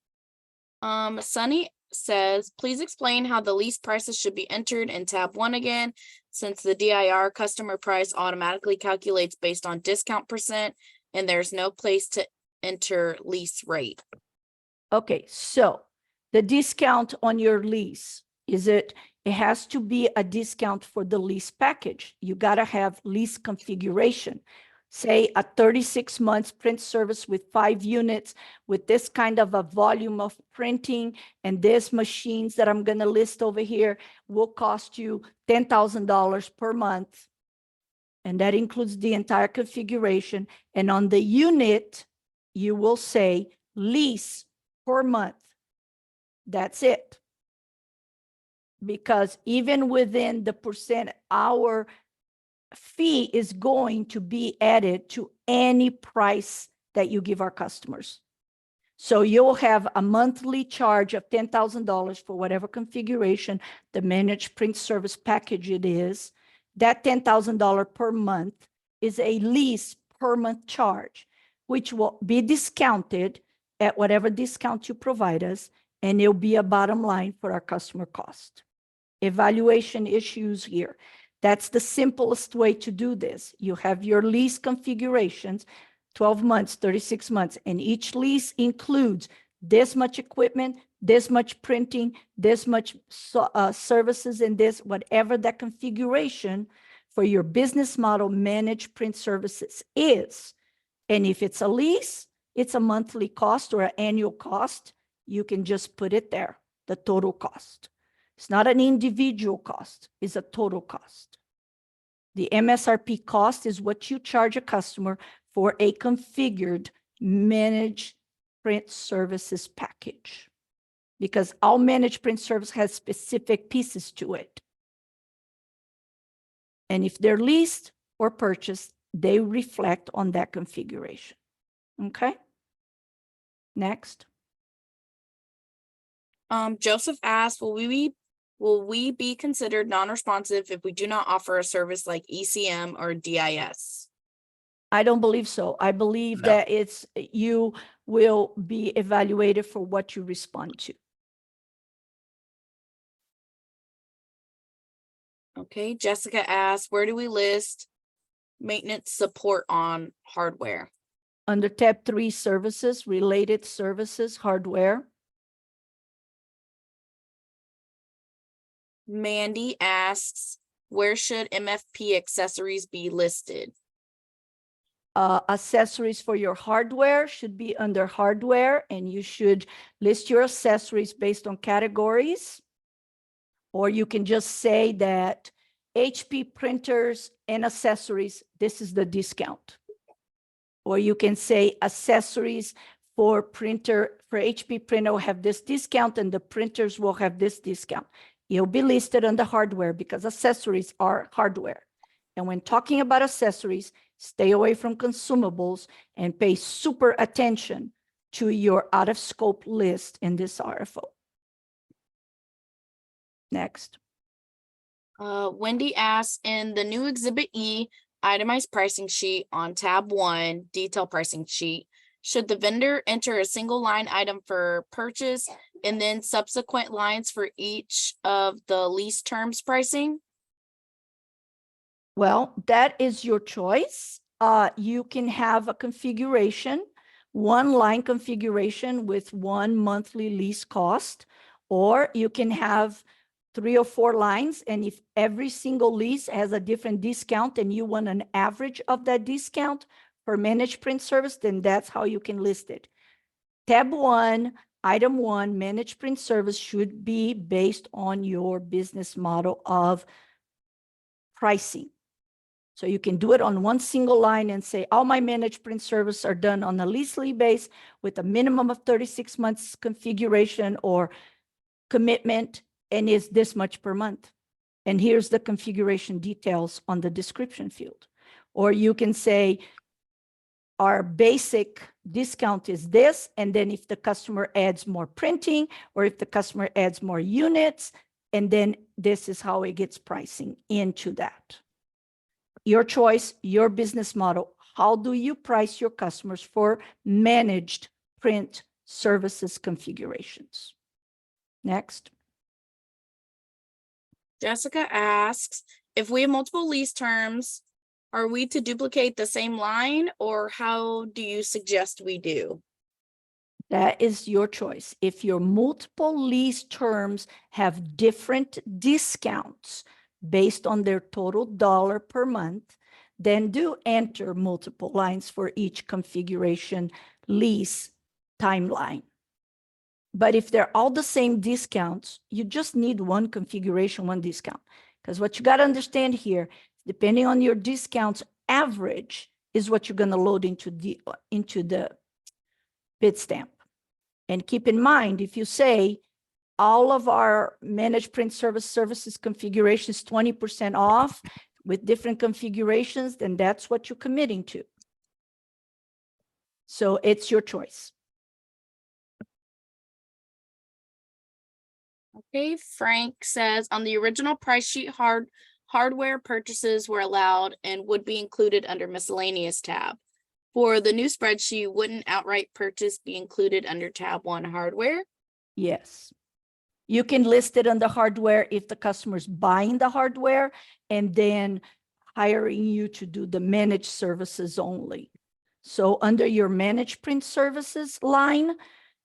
Sunny says, please explain how the lease prices should be entered in tab 1 again, since the DIR customer price automatically calculates based on discount percent and there's no place to enter lease rate. Okay, so the discount on your lease, it has to be a discount for the lease package. You got to have lease configuration. Say a 36 months print service with 5 units with this kind of a volume of printing, and these machines that I'm going to list over here will cost you $10,000 per month. And that includes the entire configuration. And on the unit, you will say lease per month. That's it. Because even within the percent, our fee is going to be added to any price that you give our customers. So you'll have a monthly charge of $10,000 for whatever configuration the managed print service package it is. That $10,000 per month is a lease per month charge, which will be discounted at whatever discount you provide us, and it'll be a bottom line for our customer cost. Evaluation issues here. That's the simplest way to do this. You have your lease configurations, 12 months, 36 months, and each lease includes this much equipment, this much printing, this much services, and this, whatever that configuration for your business model managed print services is. And if it's a lease, it's a monthly cost or an annual cost. You can just put it there, the total cost. It's not an individual cost, it's a total cost. The MSRP cost is what you charge a customer for a configured managed print services package, because our managed print service has specific pieces to it. And if they're leased or purchased, they reflect on that configuration. Okay? Next. Joseph asked, will we be Will we be considered non-responsive if we do not offer a service like ECM or DIS? I don't believe so. I believe No. that you will be evaluated for what you respond to. Okay, Jessica asks, where do we list maintenance support on hardware? Under tab 3, services, related services, hardware. Mandy asks, where should MFP accessories be listed? Accessories for your hardware should be under hardware, and you should list your accessories based on categories. Or you can just say that HP printers and accessories, this is the discount. Or you can say accessories for HP printer will have this discount and the printers will have this discount. It'll be listed under hardware because accessories are hardware. And when talking about accessories, stay away from consumables and pay super attention to your out of scope list in this RFO. Next. Wendy asks, in the new Exhibit E itemized pricing sheet on tab 1, detail pricing sheet, should the vendor enter a single line item for purchase and then subsequent lines for each of the lease terms pricing? Well, that is your choice. You can have a configuration, one line configuration with one monthly lease cost, or you can have 3 or 4 lines. And if every single lease has a different discount and you want an average of that discount for managed print service, then that's how you can list it. Tab 1, item 1, managed print service should be based on your business model of pricing. So you can do it on one single line and say, all my managed print service are done on a lease base with a minimum of 36 months configuration or commitment, and is this much per month. And here's the configuration details on the description field. Or you can say, our basic discount is this, and then if the customer adds more printing, or if the customer adds more units, and then this is how it gets pricing into that. Your choice, your business model. How do you price your customers for managed print services configurations? Next. Jessica asks, if we have multiple lease terms, are we to duplicate the same line, or how do you suggest we do? That is your choice. If your multiple lease terms have different discounts based on their total dollar per month, then do enter multiple lines for each configuration lease timeline. But if they're all the same discounts, you just need one configuration, one discount. Because what you got to understand here, depending on your discounts, average is what you're going to load into the bid stamp. And keep in mind, if you say all of our managed print services configurations 20% off with different configurations, then that's what you're committing to. So it's your choice. Okay, Frank says, on the original price sheet, hardware purchases were allowed and would be included under miscellaneous tab. For the new spreadsheet, wouldn't outright purchase be included under tab 1 hardware? Yes. You can list it under hardware if the customer's buying the hardware and then hiring you to do the managed services only. So under your managed print services line,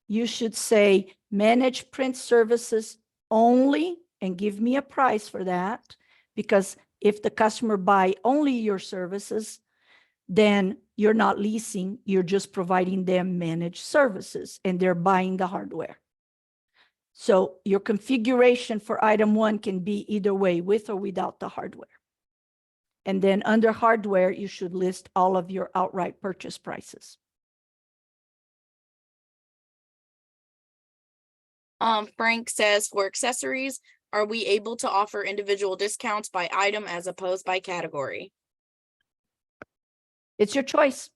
you should say managed print services only and give me a price for that. Because if the customer buy only your services, then you're not leasing, you're just providing them managed services and they're buying the hardware. So your configuration for item 1 can be either way, with or without the hardware. And then under hardware, you should list all of your outright purchase prices. Frank says, for accessories, are we able to offer individual discounts by item as opposed by category? It's your choice.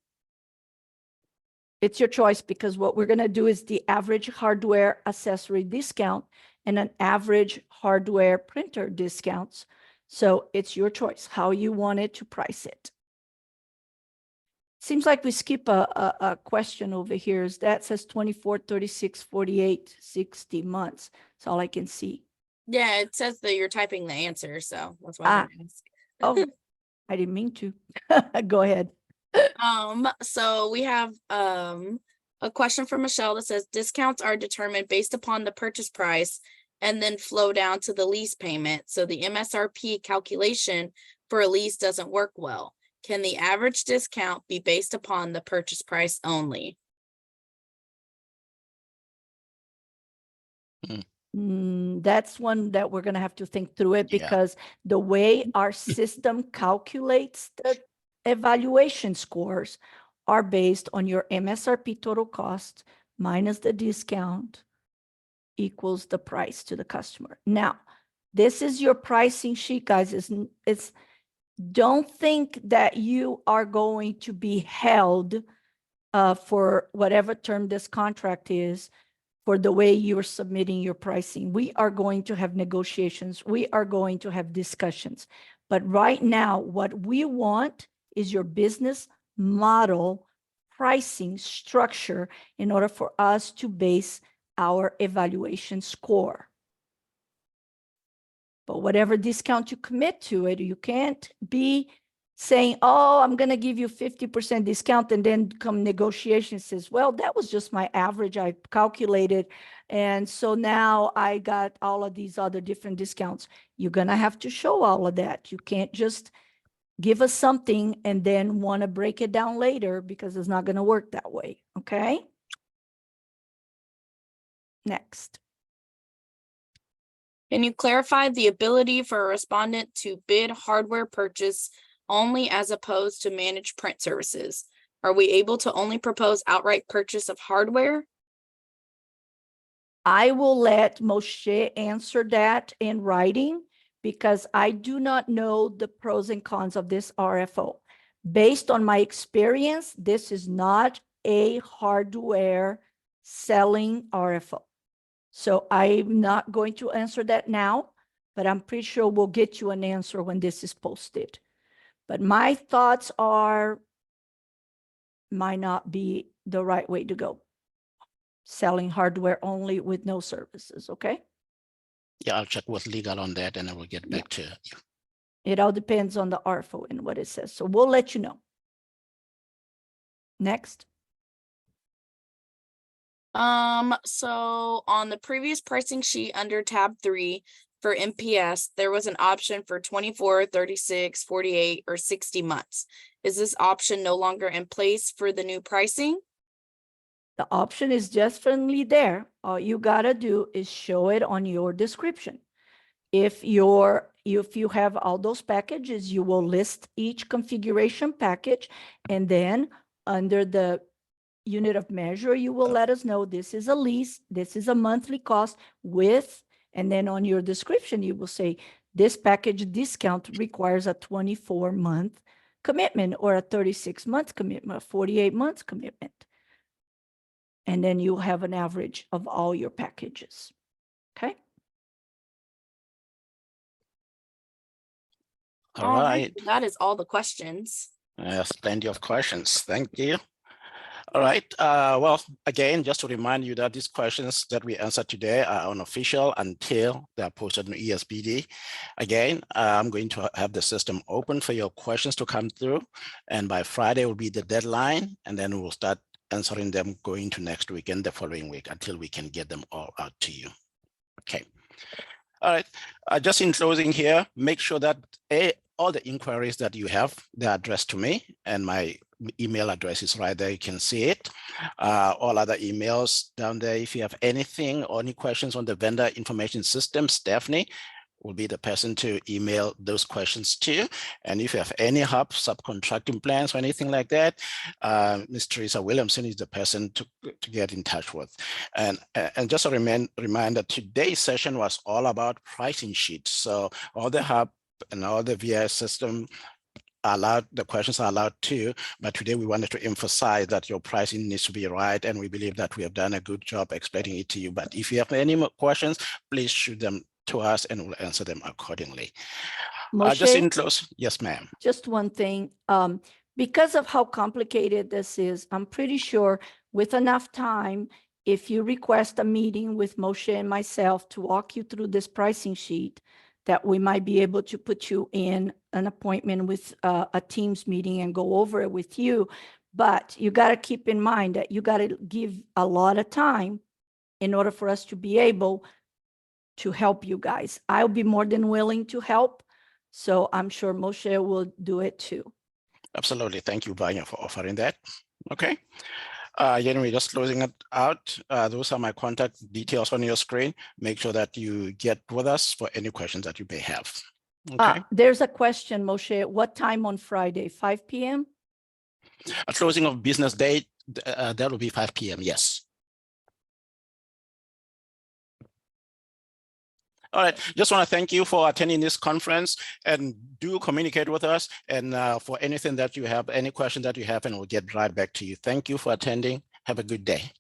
It's your choice, because what we're going to do is the average hardware accessory discount, and an average hardware printer discounts. So it's your choice how you wanted to price it. Seems like we skip a question over here. That says 24, 36, 48, 60 months. That's all I can see. Yeah, it says that you're typing the answer, so that's why I didn't ask. Oh, I didn't mean to. Go ahead. So we have a question from Michelle that says discounts are determined based upon the purchase price and then flow down to the lease payment. So the MSRP calculation for a lease doesn't work well. Can the average discount be based upon the purchase price only? That's one that we're going to have to think through it, Yeah. because the way our system calculates the evaluation scores are based on your MSRP total cost minus the discount equals the price to the customer. Now, this is your pricing sheet, guys. It's don't think that you are going to be held for whatever term this contract is for the way you're submitting your pricing. We are going to have negotiations. We are going to have discussions. But right now, what we want is your business model pricing structure in order for us to base our evaluation score. But whatever discount you commit to it, you can't be saying, oh, I'm going to give you 50% discount, and then come negotiation says, well, that was just my average I calculated. And so now I got all of these other different discounts. You're going to have to show all of that. You can't just give us something and then want to break it down later, because it's not going to work that way. Okay. Next. Can you clarify the ability for a respondent to bid hardware purchase only as opposed to managed print services? Are we able to only propose outright purchase of hardware? I will let Moshe answer that in writing, because I do not know the pros and cons of this RFO. Based on my experience, this is not a hardware selling RFO. So I'm not going to answer that now, but I'm pretty sure we'll get you an answer when this is posted. But my thoughts are, might not be the right way to go. Selling hardware only with no services, okay? Yeah, I'll check with legal on that and I will get back to you. It all depends on the RFO and what it says. So we'll let you know. Next. So on the previous pricing sheet under tab 3 for MPS, there was an option for 24, 36, 48, or 60 months. Is this option no longer in place for the new pricing? The option is just firmly there. All you gotta do is show it on your description. If you have all those packages, you will list each configuration package, and then under the unit of measure, you will let us know this is a lease, this is a monthly cost with, and then on your description, you will say this package discount requires a 24-month commitment, or a 36-month commitment, a 48-month commitment. And then you'll have an average of all your packages. Okay. All right. That is all the questions. Yes, plenty of questions. Thank you. All right. Well, again, just to remind you that these questions that we answered today are unofficial until they are posted on ESPD. Again, I'm going to have the system open for your questions to come through. And by Friday will be the deadline. And then we'll start answering them going to next week and the following week until we can get them all out to you. Okay. All right. Just in closing here, make sure that all the inquiries that you have, they're addressed to me, and my email address is right there. You can see it. All other emails down there. If you have anything or any questions on the vendor information system, Stephanie will be the person to email those questions to. And if you have any hub subcontracting plans or anything like that, Ms. Teresa Williamson is the person to get in touch with. And just a reminder, today's session was all about pricing sheets. So all the hub and all the VI system allowed, the questions are allowed too, but today we wanted to emphasize that your pricing needs to be right, and we believe that we have done a good job explaining it to you. But if you have any more questions, please shoot them to us and we'll answer them accordingly. Just in Moshe, close, yes, ma'am. just one thing. Because of how complicated this is, I'm pretty sure with enough time, if you request a meeting with Moshe and myself to walk you through this pricing sheet, that we might be able to put you in an appointment with a Teams meeting and go over it with you. But you got to keep in mind that you got to give a lot of time in order for us to be able to help you guys. I'll be more than willing to help. So I'm sure Moshe will do it too. Absolutely. Thank you, Vanya, for offering that. Okay. Anyway, just closing it out. Those are my contact details on your screen. Make sure that you get with us for any questions that you may have. Okay. There's a question, Moshe. What time on Friday? 5 p.m.? A closing of business date, that will be 5 p.m. Yes. All right, just want to thank you for attending this conference, and do communicate with us, and for anything that you have, any question that you have, and we'll get right back to you. Thank you for attending. Have a good day.